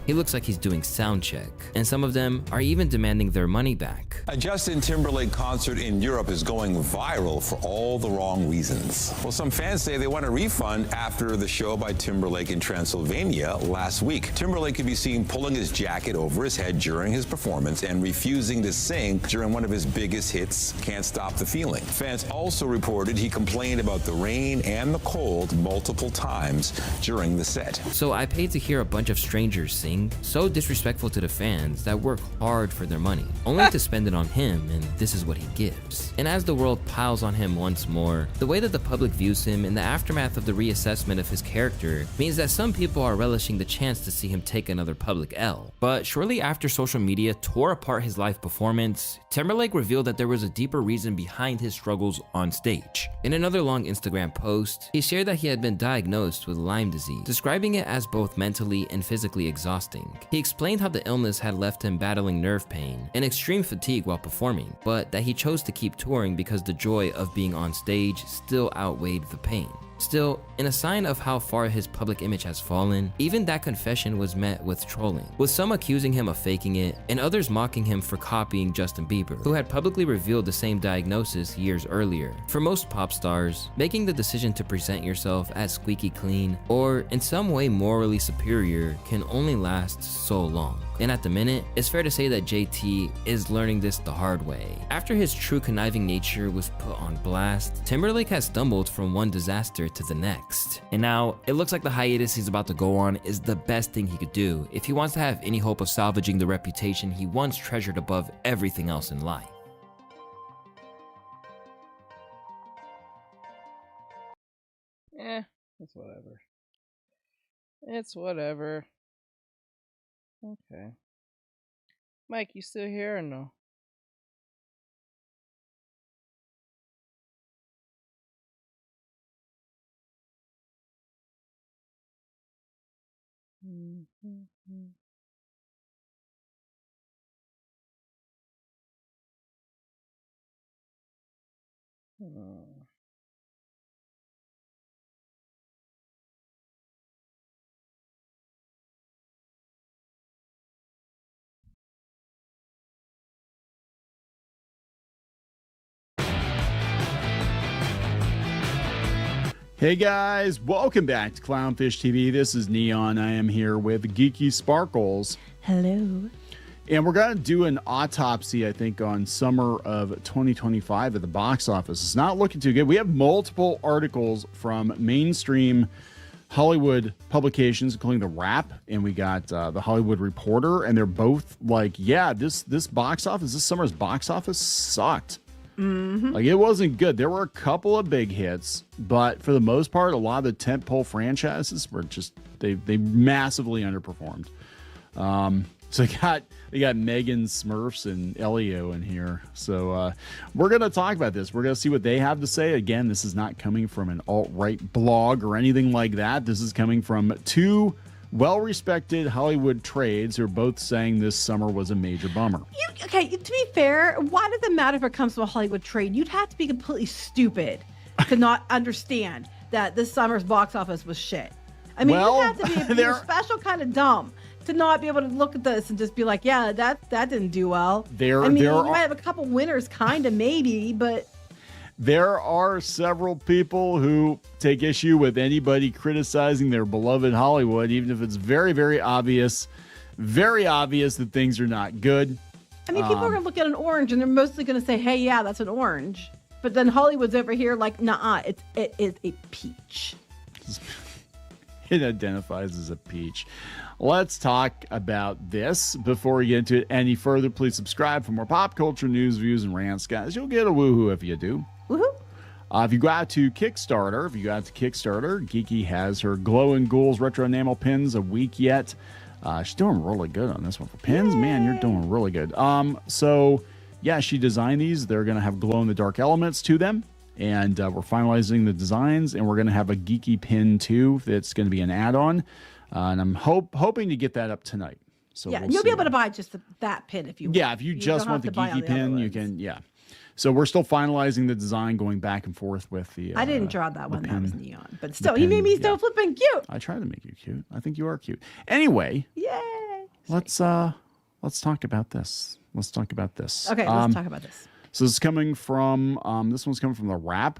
He looks like he's doing sound check, and some of them are even demanding their money back. A Justin Timberlake concert in Europe is going viral for all the wrong reasons. Well, some fans say they want a refund after the show by Timberlake in Transylvania last week. Timberlake could be seen pulling his jacket over his head during his performance and refusing to sing during one of his biggest hits, Can't Stop the Feeling. Fans also reported he complained about the rain and the cold multiple times during the set. So I paid to hear a bunch of strangers sing, annoying, so disrespectful to the fans that work hard for their money, only to spend it on him, and this is what he gives. And as the world piles on him once more, the way that the public views him in the aftermath of the reassessment of his character means that some people are relishing the chance to see him take another public L. But shortly after social media tore apart his live performance, Timberlake revealed that there was a deeper reason behind his struggles on stage. In another long Instagram post, he shared that he had been diagnosed with Lyme disease, describing it as both mentally and physically exhausting. He explained how the illness had left him battling nerve pain and extreme fatigue while performing, but that he chose to keep touring because the joy of being on stage still outweighed the pain. Still, in a sign of how far his public image has fallen, even that confession was met with trolling, with some accusing him of faking it and others mocking him for copying Justin Bieber, who had publicly revealed the same diagnosis years earlier. For most pop stars, making the decision to present yourself as squeaky clean or in some way morally superior can only last so long. And at the minute, it's fair to say that JT is learning this the hard way. After his true conniving nature was put on blast, Timberlake has stumbled from one disaster to the next. And now, it looks like the hiatus he's about to go on is the best thing he could do if he wants to have any hope of salvaging the reputation he once treasured above everything else in life. It's whatever. It's whatever. Okay. Mike, you still here or no? Hey guys, welcome back to Clownfish TV. This is Neon. I am here with Geeky Sparkles. Hello. And we're going to do an autopsy, I think, on summer of 2025 at the box office. It's not looking too good. We have multiple articles from mainstream Hollywood publications, including The Wrap, and we got The Hollywood Reporter, and they're both like, yeah, this summer's box office sucked. Mm-hmm. Like, it wasn't good. There were a couple of big hits, but for the most part, a lot of the tentpole franchises were just they massively underperformed. So they got Megan, Smurfs, and Elio in here. So we're gonna talk about this. We're gonna see what they have to say. Again, this is not coming from an alt-right blog or anything like that. This is coming from two well-respected Hollywood trades who are both saying this summer was a major bummer. Okay, to be fair, why does it matter if it comes from a Hollywood trade? You'd have to be completely stupid to not understand that this summer's box office was shit. I mean, you have to be a special kind of dumb to not be able to look at this and just be like, yeah, that didn't do well. You might have a couple winners, kind of, maybe, but... There are several people who take issue with anybody criticizing their beloved Hollywood, even if it's very, very obvious that things are not good. I mean, people are going to look at an orange and they're mostly going to say, hey, yeah, that's an orange. But then Hollywood's over here like, nah, it is a peach. It identifies as a peach. Let's talk about this. Before we get into it any further, please subscribe for more pop culture news, views, and rants, guys. You'll get a woohoo if you do. Woohoo! If you go out to Kickstarter, Geeky has her Glow and Ghouls retro enamel pins a week yet. She's doing really good on this one. For pins, man, you're doing really good. So, yeah, she designed these. They're going to have glow-in-the-dark elements to them. And we're finalizing the designs, and we're going to have a Geeky pin, too, that's going to be an add-on. And I'm hoping to get that up tonight. So yeah, you'll be able to buy just that pin if you want. Yeah, if you just want the Geeky pin, you can, yeah. So we're still finalizing the design, going back and forth with the I didn't draw that one. That was Neon. But still, he made me so flipping cute. I try to make you cute. I think you are cute. Anyway. Yay. Let's talk about this. Okay, let's talk about this. So this is coming from, this one's coming from The Wrap.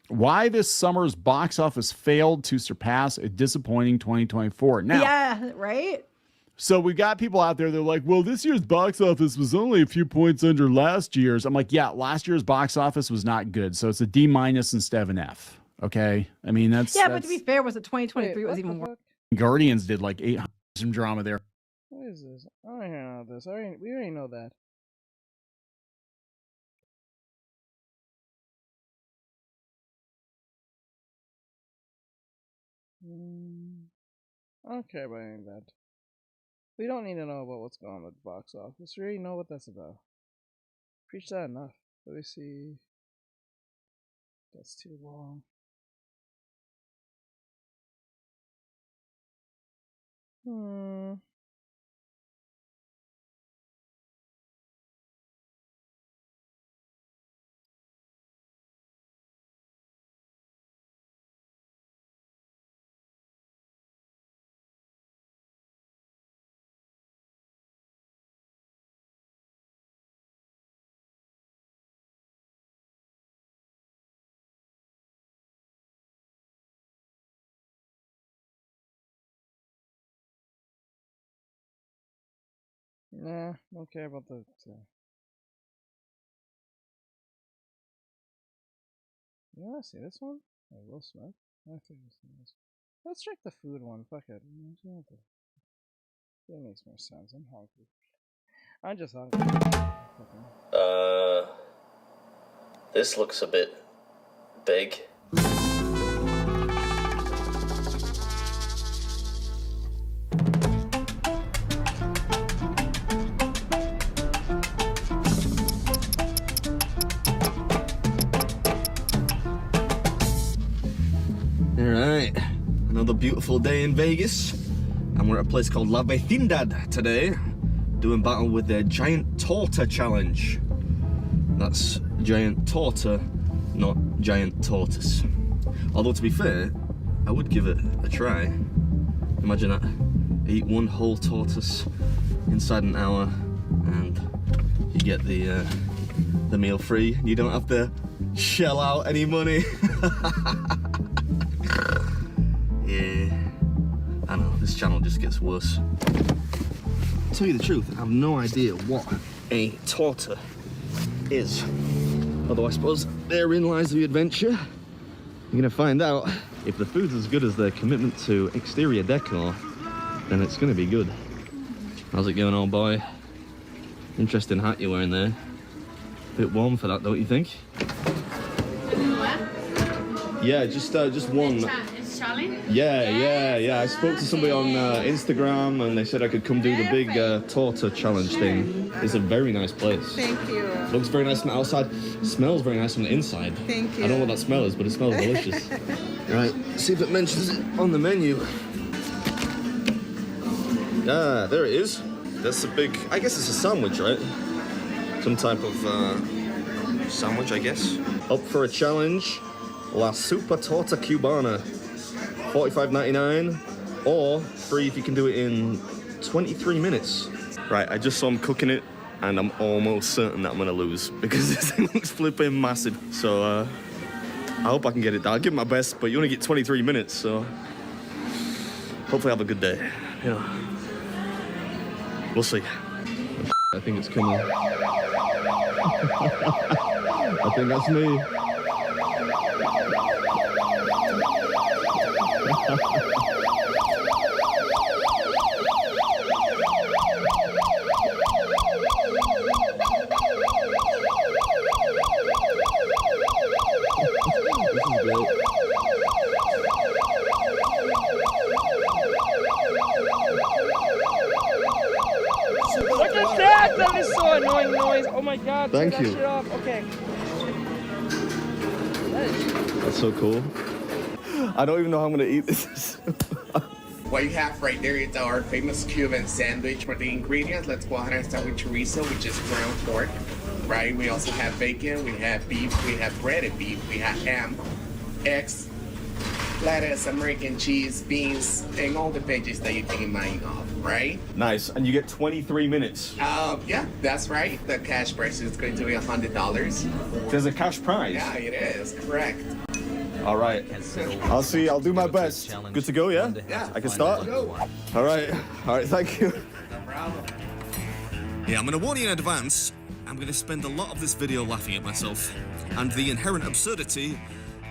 Why this summer's box office failed to surpass a disappointing 2024. Now, yeah, right? So we got people out there, they're like, well, this year's box office was only a few points under last year's. I'm like, yeah, last year's box office was not good. So it's a D- instead of an F. Okay? I mean, that's... Yeah, but to be fair, was it 2023 was even worse? Guardians did like 800 some drama there. What is this? I don't hear none of this. We already know that. I don't care about any of that. We don't need to know about what's going on with the box office. We already know what that's about. Preach that enough. Let me see. That's too long. Nah, don't care about the. You wanna see this one? I will Smith. I think this. Let's check the food one. Fuck it. That makes more sense. I'm hungry. I'm just hungry. This looks a bit big. Alright, another beautiful day in Vegas, and we're at a place called La Vecindad today, doing battle with their giant torta challenge. That's giant torta, not giant tortoise. Although to be fair, I would give it a try. Imagine that, eat one whole tortoise inside an hour, and you get the meal free. You don't have to shell out any money. Yeah, I know, this channel just gets worse. To tell you the truth, I have no idea what a torta is. Although I suppose therein lies the adventure. You're gonna find out. If the food's as good as their commitment to exterior decor, then it's gonna be good. How's it going, old boy? Interesting hat you're wearing there. Bit warm for that, don't you think? Yeah, just one. Yeah. I spoke to somebody on Instagram, and they said I could come do the big torta challenge thing. It's a very nice place. Thank you. Looks very nice from the outside. Smells very nice from the inside. Thank you. I don't know what that smell is, but it smells delicious. Right, see if it mentions it on the menu. Ah, there it is. That's a big, I guess it's a sandwich, right? Some type of sandwich, I guess. Up for a challenge. La Super Torta Cubana, $45.99, or free if you can do it in 23 minutes. Right, I just saw him cooking it, and I'm almost certain that I'm gonna lose because this thing looks flipping massive. So I hope I can get it done. I'll give it my best, but you only get 23 minutes, so hopefully I have a good day. You know, we'll see. I think it's coming. I think that's me. Look at that! That is so annoying noise. Oh my god. Thank turn you. That shit off. Okay. That's so cool. I don't even know how I'm gonna eat this. What you have right there is our famous Cuban sandwich. For the ingredients, let's go ahead and start with chorizo, which is ground pork, right? We also have bacon, we have beef, we have breaded beef, we have ham, eggs, lettuce, American cheese, beans, and all the veggies that you can imagine of, right? Nice, and you get 23 minutes. Yeah, that's right. The cash price is going to be $100. There's a cash prize? Yeah, it is, correct. All right, I'll see, I'll do my best. Good to go, yeah? Yeah. I can start? All right, thank you. No problem. Yeah, I'm gonna warn you in advance, I'm gonna spend a lot of this video laughing at myself and the inherent absurdity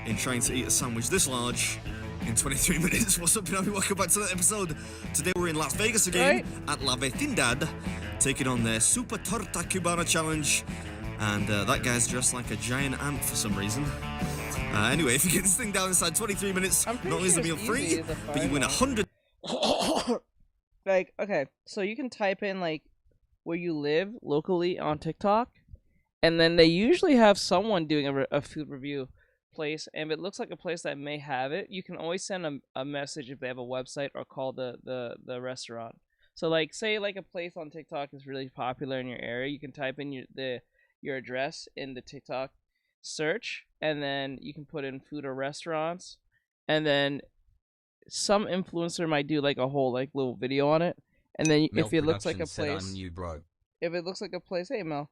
in trying to eat a sandwich this large in 23 minutes. What's up, Pinami? Welcome back to the episode. Today we're in Las Vegas again at La Vecindad, taking on their Super Torta Cubana challenge. And that guy's dressed like a giant ant for some reason. Anyway, if you get this thing down inside 23 minutes, not only is the meal free, but you win 100. Like, okay, so you can type in, like, where you live locally on TikTok, and then they usually have someone doing a food review place, and if it looks like a place that may have it, you can always send a message if they have a website or call the restaurant. So, like, say, like, a place on TikTok is really popular in your area, you can type in your address in the TikTok search, and then you can put in food or restaurants, and then some influencer might do like a whole like little video on it, and then if it looks like a place, if it looks like a place, hey Mel,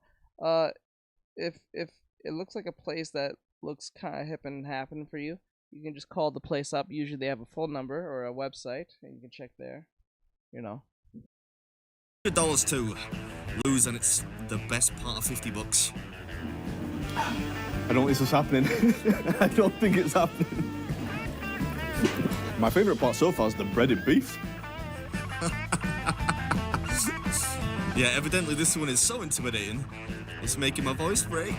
if it looks like a place that looks kind of hip and happening for you, you can just call the place up. Usually they have a phone number or a website, and you can check there. You know. $100 to lose, and it's the best part of $50. I don't think this is happening. I don't think it's happening. My favourite part so far is the breaded beef. Yeah, evidently this one is so intimidating, it's making my voice break.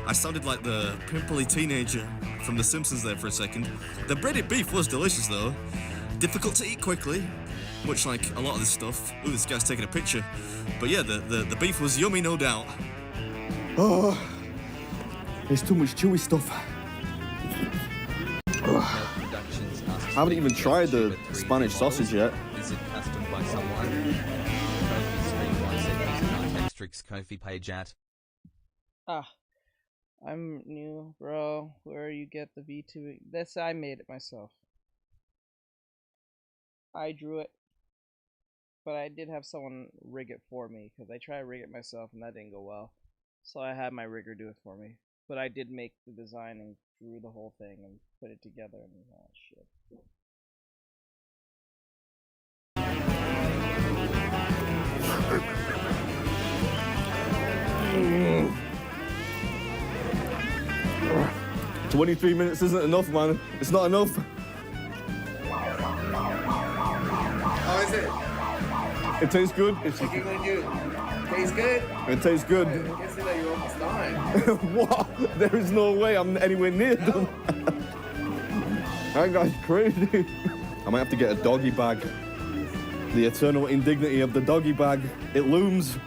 I sounded like the pimply teenager from The Simpsons there for a second. The breaded beef was delicious though. Difficult to eat quickly, much like a lot of this stuff. Ooh, this guy's taking a picture. But yeah, the beef was yummy, no doubt. Oh, there's too much chewy stuff. I haven't even tried the Spanish sausage yet. Is it custom by someone? Kofi stream once it using Artextric's Kofi page at. I'm new, bro. Where you get the V2? This I made it myself. I drew it, but I did have someone rig it for me because I tried to rig it myself and that didn't go well. So I had my rigger do it for me. But I did make the design and drew the whole thing and put it together and all shit. Mm. 23 minutes isn't enough, man. It's not enough. How is it? It tastes good. It's What are you gonna do? Tastes good? It tastes good. I can see that you're almost done. What? There is no way I'm anywhere near done. That guy's crazy. I might have to get a doggy bag. The eternal indignity of the doggy bag. It looms.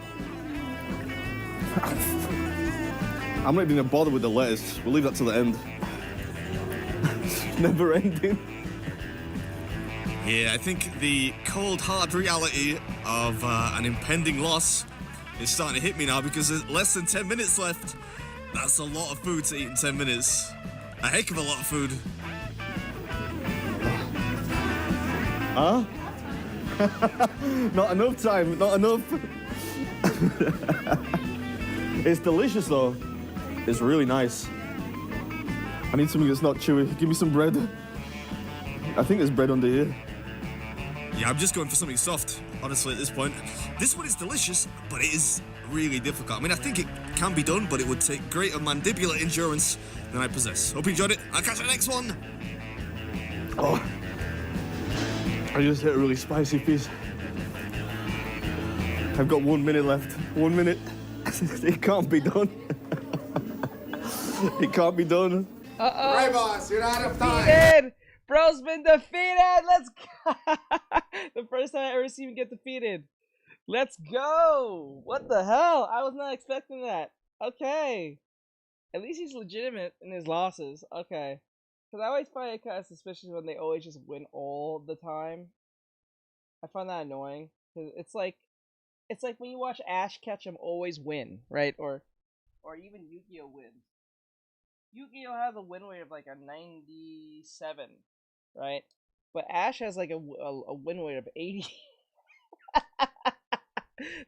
I'm not even gonna bother with the lettuce. We'll leave that to the end. It's never ending. Yeah, I think the cold, hard reality of an impending loss is starting to hit me now because there's less than 10 minutes left. That's a lot of food to eat in 10 minutes. A heck of a lot of food. Huh? Not enough time, not enough. It's delicious though. It's really nice. I need something that's not chewy. Give me some bread. I think there's bread under here. Yeah, I'm just going for something soft, honestly, at this point. This one is delicious, but it is really difficult. I mean, I think it can be done, but it would take greater mandibular endurance than I possess. Hope you enjoyed it. I'll catch you next one. Oh, I just hit a really spicy piece. I've got 1 minute left. 1 minute. It can't be done. It can't be done. Uh-oh. Right, boss, you're out of time. Defeated! Bro's been defeated! Let's go! The first time I ever seen him get defeated. Let's go! What the hell? I was not expecting that. Okay. At least he's legitimate in his losses. Okay. Because I always find it kind of suspicious when they always just win all the time. I find that annoying. Cause it's like when you watch Ash Ketchum always win, right? Or even Yu-Gi-Oh wins. Yu-Gi-Oh has a win rate of like a 97, right? But Ash has like a win rate of 80.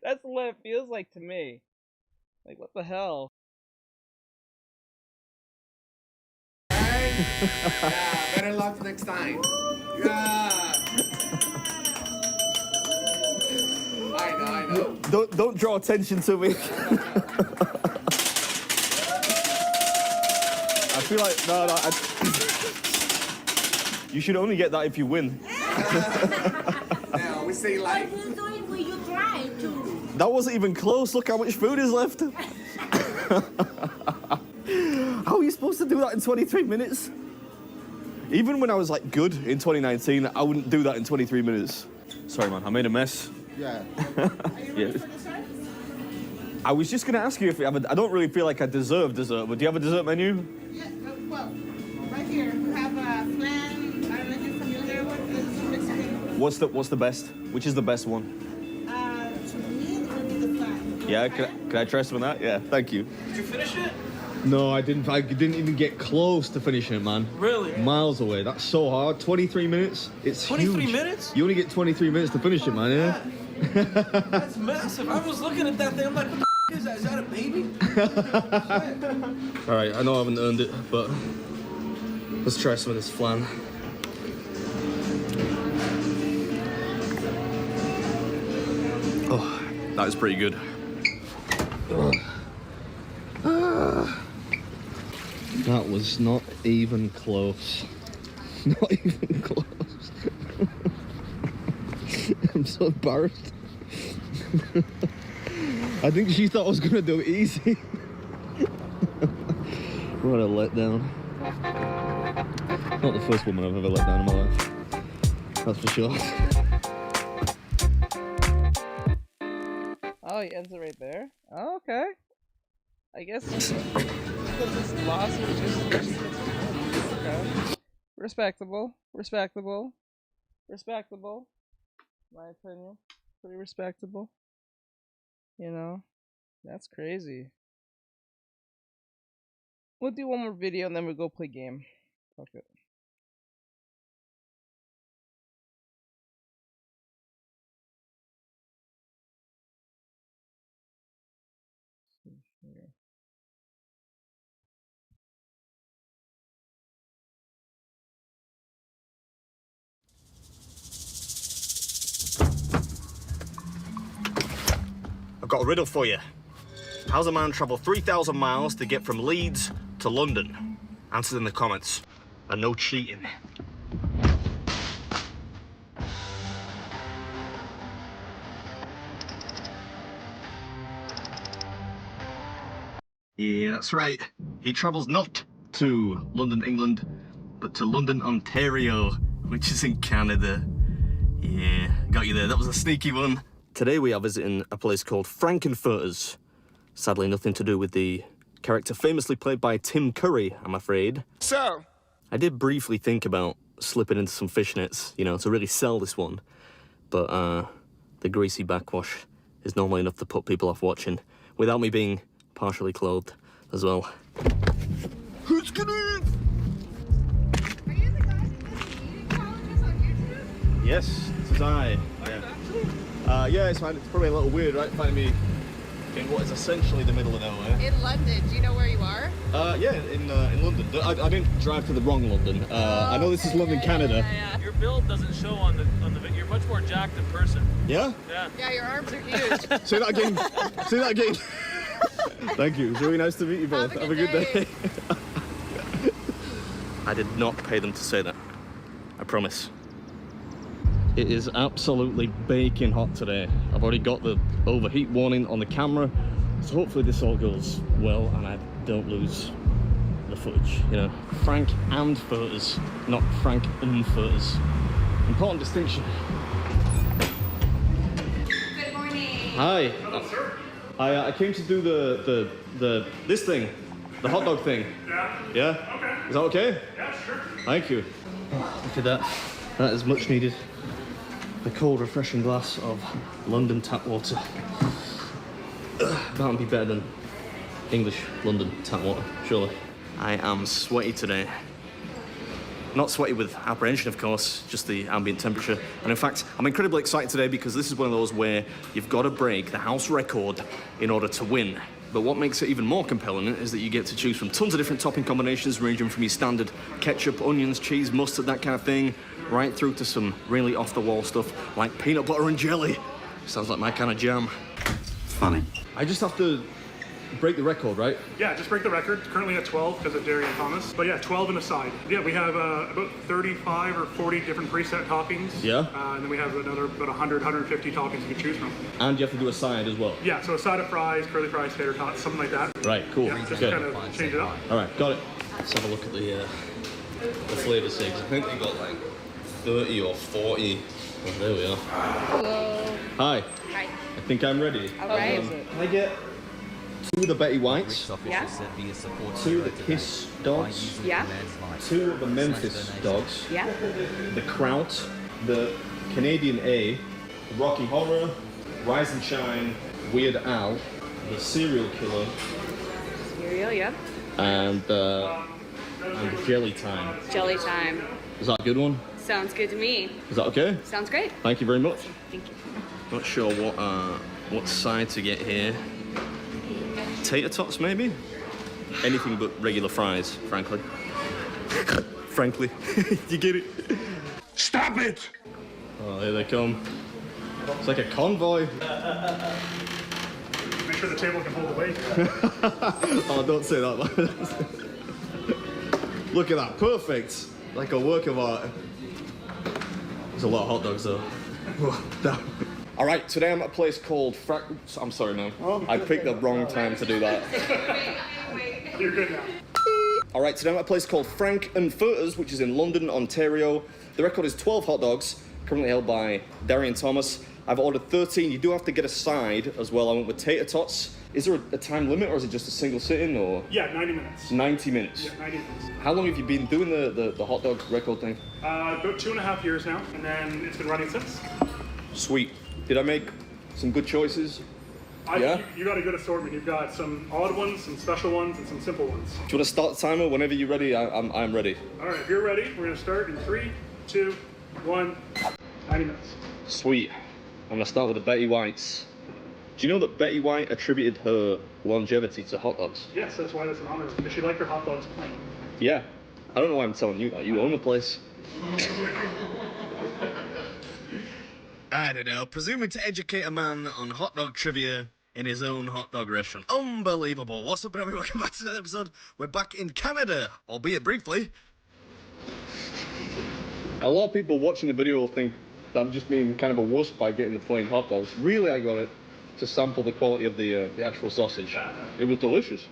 That's what it feels like to me. Like, what the hell? Yeah, better luck next time. Yeah. I know. Don't draw attention to me. I feel like no. You should only get that if you win. Now, we say like... That wasn't even close. Look how much food is left. How are you supposed to do that in 23 minutes? Even when I was like good in 2019, I wouldn't do that in 23 minutes. Sorry, man, I made a mess. Yeah. Yeah. I was just gonna ask you if you have I don't really feel like I deserve dessert, but do you have a dessert menu? Yeah, well, right here, we have a flan. I don't know if you're familiar with Mexican. What's the best? Which is the best one? To me, it would be the flan. Yeah, can I try some of that? Yeah, thank you. Did you finish it? No, I didn't even get close to finishing it, man. Really? Miles away. That's so hard. 23 minutes. It's 23 huge. minutes? You only get 23 minutes to finish it, man, yeah? That's massive. I was looking at that thing. I'm like, what the is that? Is that a baby? All right, I know I haven't earned it, but let's try some of this flan. Oh, that is pretty good. That was not even close. Not even close. I'm so embarrassed. I think she thought I was gonna do it easy. What a letdown. Not the first woman I've ever let down in my life. That's for sure. Oh, he ends it right there? Oh, okay. I guess this lawsuit just okay. Respectable. My opinion. Pretty respectable. You know? That's crazy. We'll do one more video and then we'll go play game. Fuck it. I've got a riddle for you. How's a man travel 3,000 miles to get from Leeds to London? Answer in the comments. And no cheating. Yeah, that's right. He travels not to London, England, but to London, Ontario, which is in Canada. Yeah, got you there. That was a sneaky one. Today we are visiting a place called Frankenfurter's. Sadly, nothing to do with the character famously played by Tim Curry, I'm afraid. So, I did briefly think about slipping into some fishnets, you know, to really sell this one. But the greasy backwash is normally enough to put people off watching, without me being partially clothed as well. Who's gonna... Are you the guy who does eating challenges on YouTube? Yes, this is I. Yeah, it's fine. It's probably a little weird, right? Finding me in what is essentially the middle of nowhere. In London. Do you know where you are? Yeah, in London. I didn't drive to the wrong London. I know this is London, Canada. Yeah. Your build doesn't show on the video. You're much more jacked in person. Yeah? Yeah. Yeah, your arms are huge. Say that again. Say that again. Thank you. It's really nice to meet you both. Have a good day. I did not pay them to say that. I promise. It is absolutely baking hot today. I've already got the overheat warning on the camera, so hopefully this all goes well and I don't lose the footage. You know, Frank and Furters, not Frank and Furters. Important distinction. Good morning. Hi. Hello, sir. I came to do this thing, the hot dog thing. Yeah. Yeah? Okay. Is that okay? Yeah, sure. Thank you. Oh, look at that. That is much needed. A cold, refreshing glass of London tap water. That'll be better than English London tap water, surely. I am sweaty today. Not sweaty with apprehension, of course, just the ambient temperature. And in fact, I'm incredibly excited today because this is one of those where you've got to break the house record in order to win. But what makes it even more compelling is that you get to choose from tons of different topping combinations, ranging from your standard ketchup, onions, cheese, mustard, that kind of thing, right through to some really off-the-wall stuff like peanut butter and jelly. Sounds like my kind of jam. Funny. I just have to break the record, right? Yeah, just break the record. Currently at 12 because of Darian Thomas. But yeah, 12 and a side. Yeah, we have about 35 or 40 different preset toppings. Yeah. And then we have about 100, 150 toppings you can choose from. And you have to do a side as well. Yeah, so a side of fries, curly fries, tater tots, something like that. Right, cool. Yeah, just Good. kind of change it up. All right, got it. Let's have a look at the flavour six. I think they got like 30 or 40. Oh, there we are. Hello. Hi. Hi. I think I'm ready. All right. Can I get 2 of the Betty Whites, Yeah. 2 of the Kiss dogs, Yeah. 2 of the Memphis dogs, Yeah. the Kraut, the Canadian A, the Rocky Horror, Rise and Shine, Weird Al, the Serial Killer, Cereal, yeah. and Jelly Time. Jelly time. Is that a good one? Sounds good to me. Is that okay? Sounds great. Thank you very much. Thank you. Not sure what side to get here. Tater tots, maybe? Anything but regular fries, frankly. Frankly. You get it? Stop it! Oh, here they come. It's like a convoy. Make sure the table can hold the weight. Oh, don't say that. Look at that, perfect. Like a work of art. There's a lot of hot dogs though. All right, today I'm at a place called I'm sorry, man. I picked the wrong time to do that. You're good now. All right, today I'm at a place called Frank and Furter's, which is in London, Ontario. The record is 12 hot dogs, currently held by Darian Thomas. I've ordered 13. You do have to get a side as well. I went with tater tots. Is there a time limit, or is it just a single sitting, or? Yeah, 90 minutes. 90 minutes. Yeah, 90 minutes. How long have you been doing the hot dog record thing? About 2.5 years now, and then it's been running since. Sweet. Did I make some good choices? Yeah? You got a good assortment. You've got some odd ones, some special ones, and some simple ones. Do you want to start the timer? Whenever you're ready, I'm ready. All right, if you're ready, we're gonna start in 3, 2, 1, 90 minutes. Sweet. I'm gonna start with the Betty Whites. Do you know that Betty White attributed her longevity to hot dogs? Yes, that's why that's an honor. Because she liked her hot dogs plain. Yeah. I don't know why I'm telling you that. You own the place. I don't know, presuming to educate a man on hot dog trivia in his own hot dog restaurant. Unbelievable. What's up, everyone? Welcome back to the episode. We're back in Canada, albeit briefly. A lot of people watching the video will think that I'm just being kind of a wuss by getting the plain hot dogs. Really, I got it to sample the quality of the actual sausage. It was delicious.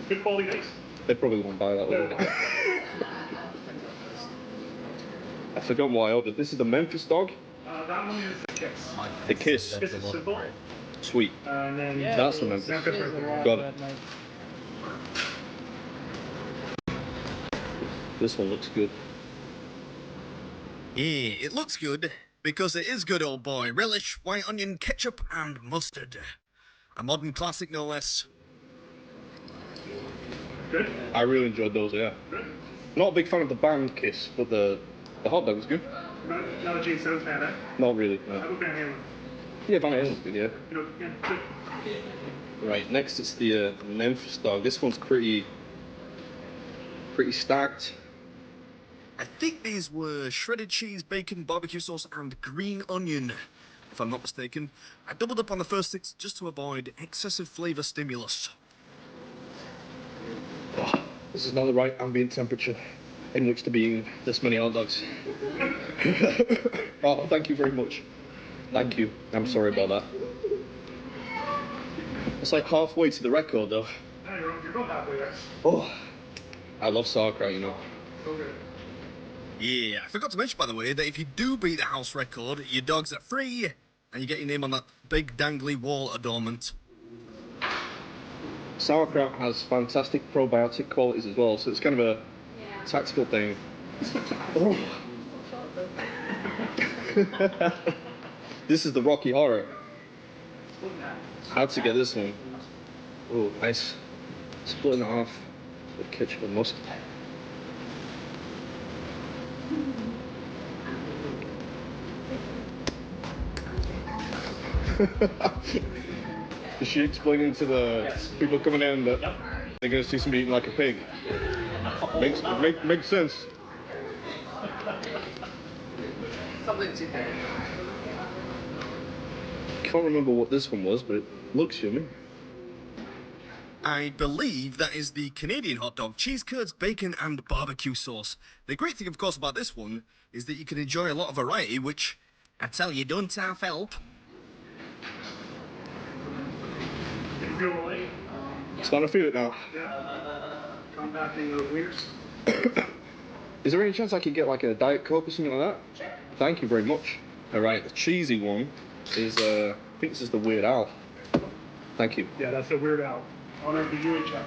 Good quality taste. They probably won't buy that one. I forgot what I ordered. This is the Memphis dog. That one is the Kiss. The Kiss. Kiss is simple. Sweet. And then That's the Memphis. Got it. This one looks good. Yeah, it looks good, because it is good, old boy. Relish, white onion, ketchup, and mustard. A modern classic, no less. Good? I really enjoyed those, yeah. Good. Not a big fan of the band Kiss, but the hot dog was good. Not a Gene Simmons fan, eh? Not really, no. How about Van Halen? Yeah, Van Halen's good, yeah. You know, yeah, good. Right, next it's the Memphis dog. This one's pretty stacked. I think these were shredded cheese, bacon, barbecue sauce, and green onion, if I'm not mistaken. I doubled up on the first 6 just to avoid excessive flavour stimulus. Oh, this is not the right ambient temperature in which to be eating this many hot dogs. Oh, thank you very much. Thank you. I'm sorry about that. It's like halfway to the record, though. No, you're about halfway there. Oh, I love sauerkraut, you know. So good. Yeah, I forgot to mention, by the way, that if you do beat the house record, your dogs are free, and you get your name on that big dangly wall adornment. Sauerkraut has fantastic probiotic qualities as well, so it's kind of a tactical thing. Oh. This is the Rocky Horror. How'd to get this one? Oh, nice. Splitting it off with ketchup and mustard. Is she explaining to the people coming in that they're going to see somebody eating like a pig? Makes sense. Something to do. Can't remember what this one was, but it looks yummy. I believe that is the Canadian hot dog. Cheese curds, bacon, and barbecue sauce. The great thing, of course, about this one is that you can enjoy a lot of variety, which I tell you, don't half help. Starting to feel it now. Yeah. Compacting those wieners. Is there any chance I could get like a Diet Coke or something like that? Sure. Thank you very much. All right, the cheesy one is, I think this is the Weird Al. Thank you. Yeah, that's the Weird Al. Honor of the UHL.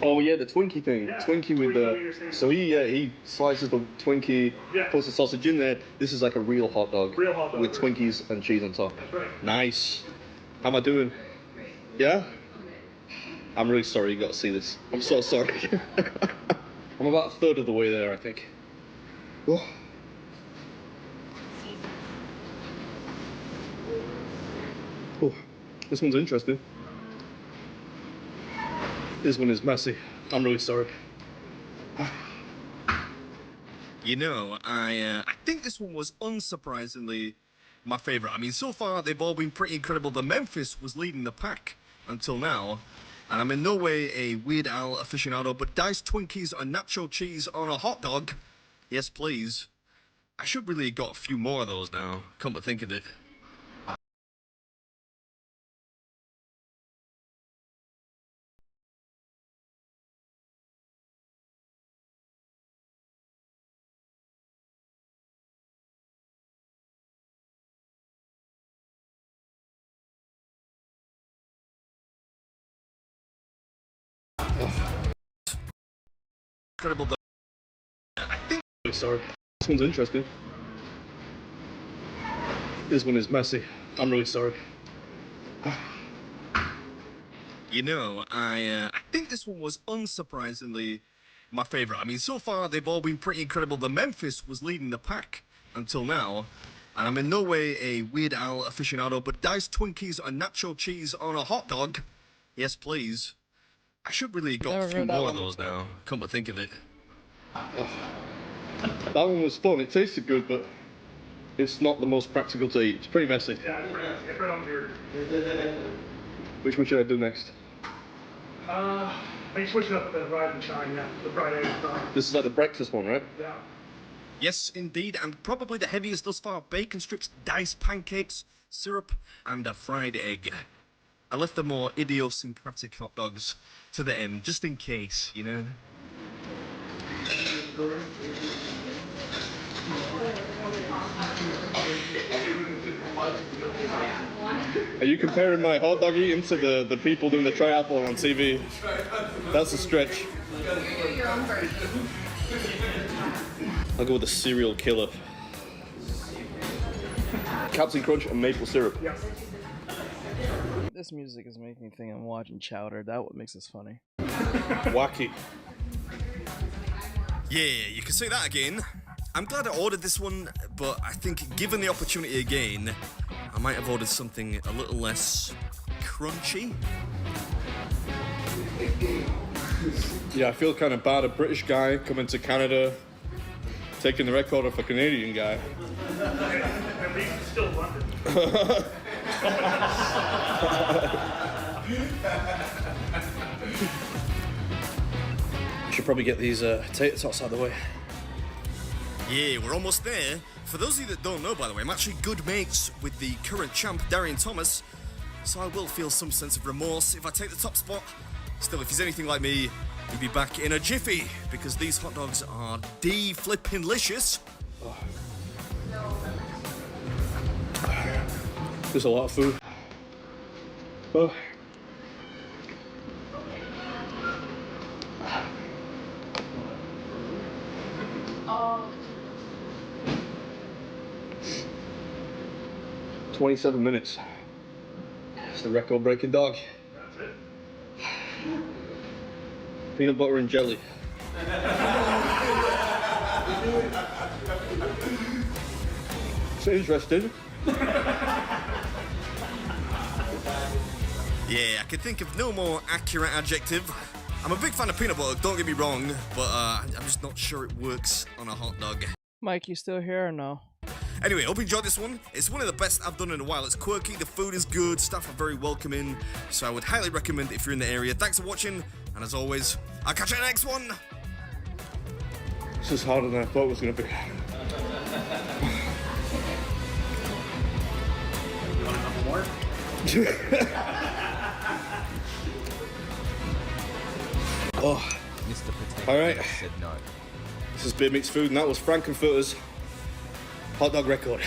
Oh yeah, the Twinkie thing. Yeah, Twinkie with the... So he slices the Twinkie, puts the sausage in there. This is like a real hot dog. Real hot dog. With Twinkies and cheese on top. That's right. Nice. How am I doing? Yeah? I'm really sorry you got to see this. I'm so sorry. I'm about a third of the way there, I think. Oh. Oh, this one's interesting. This one is messy. I'm really sorry. You know, I think this one was unsurprisingly my favorite. I mean, so far they've all been pretty incredible. The Memphis was leading the pack until now. And I'm in no way a Weird Al aficionado, but diced Twinkies and nacho cheese on a hot dog, yes please. I should really have got a few more of those now, come to think of it. Incredible. I think. Sorry. This one's interesting. This one is messy. I'm really sorry. You know, I think this one was unsurprisingly my favorite. I mean, so far they've all been pretty incredible. The Memphis was leading the pack until now. And I'm in no way a Weird Al aficionado, but diced Twinkies and nacho cheese on a hot dog, yes please. I should really have got a few more of those now, come to think of it. That one was fun. It tasted good, but it's not the most practical to eat. It's pretty messy. Yeah, it's pretty messy. It's right on here. Which one should I do next? I think switch it up with the Rise and Shine, yeah. The fried egg. This is like the breakfast one, right? Yeah. Yes, indeed, and probably the heaviest thus far. Bacon strips, diced pancakes, syrup, and a fried egg. I left the more idiosyncratic hot dogs to the end, just in case, you know? Are you comparing my hot dog eating to the people doing the triathlon on TV? That's a stretch. I'll go with the cereal killer. Captain Crunch and maple syrup. Yeah. This music is making me think I'm watching Chowder. That's what makes this funny. Wacky. Yeah, you can say that again. I'm glad I ordered this one, but I think given the opportunity again, I might have ordered something a little less crunchy. Yeah, I feel kind of bad. A British guy coming to Canada, taking the record off a Canadian guy. At least it's still London. Should probably get these tater tots out of the way. Yeah, we're almost there. For those of you that don't know, by the way, I'm actually good mates with the current champ, Darian Thomas, so I will feel some sense of remorse if I take the top spot. Still, if he's anything like me, he'll be back in a jiffy, because these hot dogs are D-flippin'-licious. Oh. There's a lot of food. Oh. Oh. 27 minutes. It's the record-breaking dog. That's it. Peanut butter and jelly. It's interesting. Yeah, I can think of no more accurate adjective. I'm a big fan of peanut butter, don't get me wrong, but I'm just not sure it works on a hot dog. Mike, you still here or no? Anyway, hope you enjoyed this one. It's one of the best I've done in a while. It's quirky, the food is good, staff are very welcoming, so I would highly recommend it if you're in the area. Thanks for watching, and as always, I'll catch you in the next one. This is harder than I thought it was going to be. More? Oh. Mr. Potato All right. said no. This is Beer Meets Food, and that was Frankenfurter's hot dog record.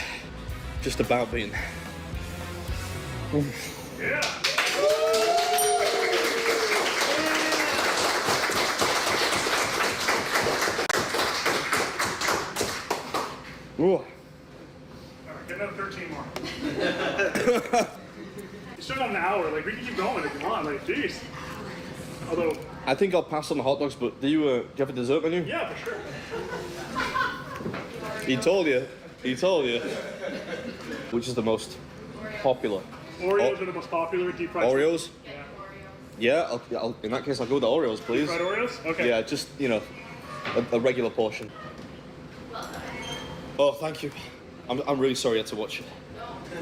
Just about being. Yeah. Ooh. All right, get another 13 more. You still got an hour. Like, we can keep going if you want. Like, jeez. Although. I think I'll pass on the hot dogs, but do you have a dessert menu? Yeah, for sure. He told you. He told you. Which is the most popular? Oreos are the most popular deep fried. Oreos? Yeah, I'll, in that case, I'll go with the Oreos, please. Deep fried Oreos? Okay. Yeah, just, you know, a regular portion. Oh, thank you. I'm really sorry I had to watch it.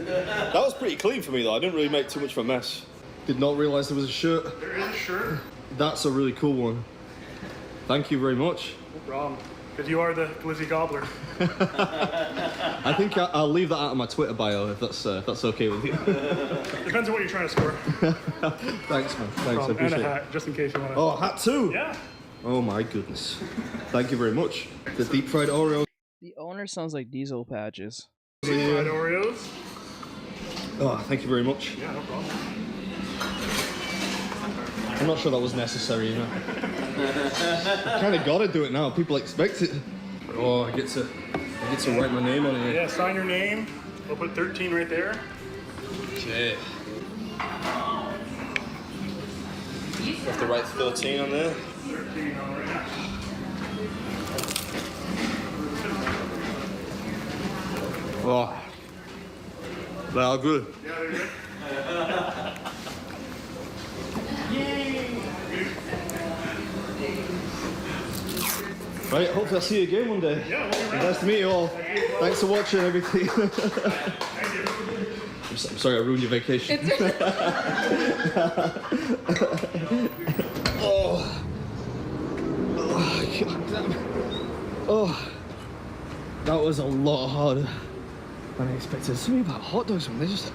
That was pretty clean for me, though. I didn't really make too much of a mess. Did not realize there was a shirt. There is a shirt. That's a really cool one. Thank you very much. No problem. Because you are the Glizzy Gobbler. I think I'll leave that out of my Twitter bio if that's okay with you. Depends on what you're trying to score. Thanks, man. Thanks, I And appreciate a it. hat, just in case you want to. Oh, a hat too? Yeah. Oh my goodness. Thank you very much. The deep fried Oreo. The owner sounds like Diesel Patches. Deep fried Oreos. Oh, thank you very much. Yeah, no problem. I'm not sure that was necessary, you know. I kind of gotta do it now. People expect it. Oh, I get to write my name on it. Yeah, sign your name. We'll put 13 right there. Okay. Have to write 13 on there. 13 on right. Oh, they are good. Yeah, they're good. Right, hopefully I'll see you again one day. Yeah, we'll be around. Nice to meet you all. Thanks for watching everything. I'm sorry I ruined your vacation. Oh. Oh, God damn. Oh. That was a lot harder than I expected. There's something about hot dogs, man. They just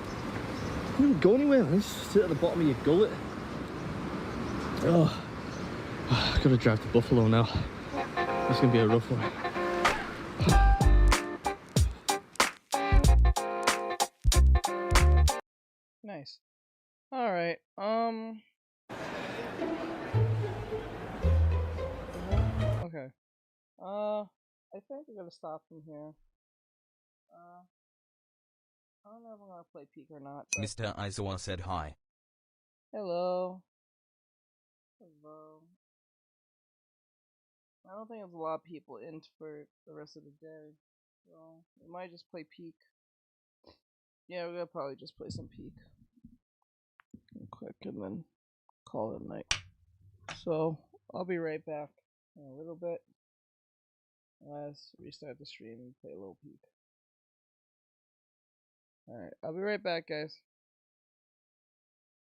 don't go anywhere, man. They just sit at the bottom of your gullet. Oh. I've got to drive to Buffalo now. It's gonna be a rough one. Nice. All right. Okay. I think we're gonna stop from here. I don't know if I'm gonna play Peak or not. But... Mr. Aizawa said hi. Hello. Hello. I don't think there's a lot of people in for the rest of the day. So we might just play Peak. Yeah, we're gonna probably just play some Peak. Real quick and then call it a night. So I'll be right back in a little bit. Let's restart the stream and play a little Peak. Alright, I'll be right back, guys.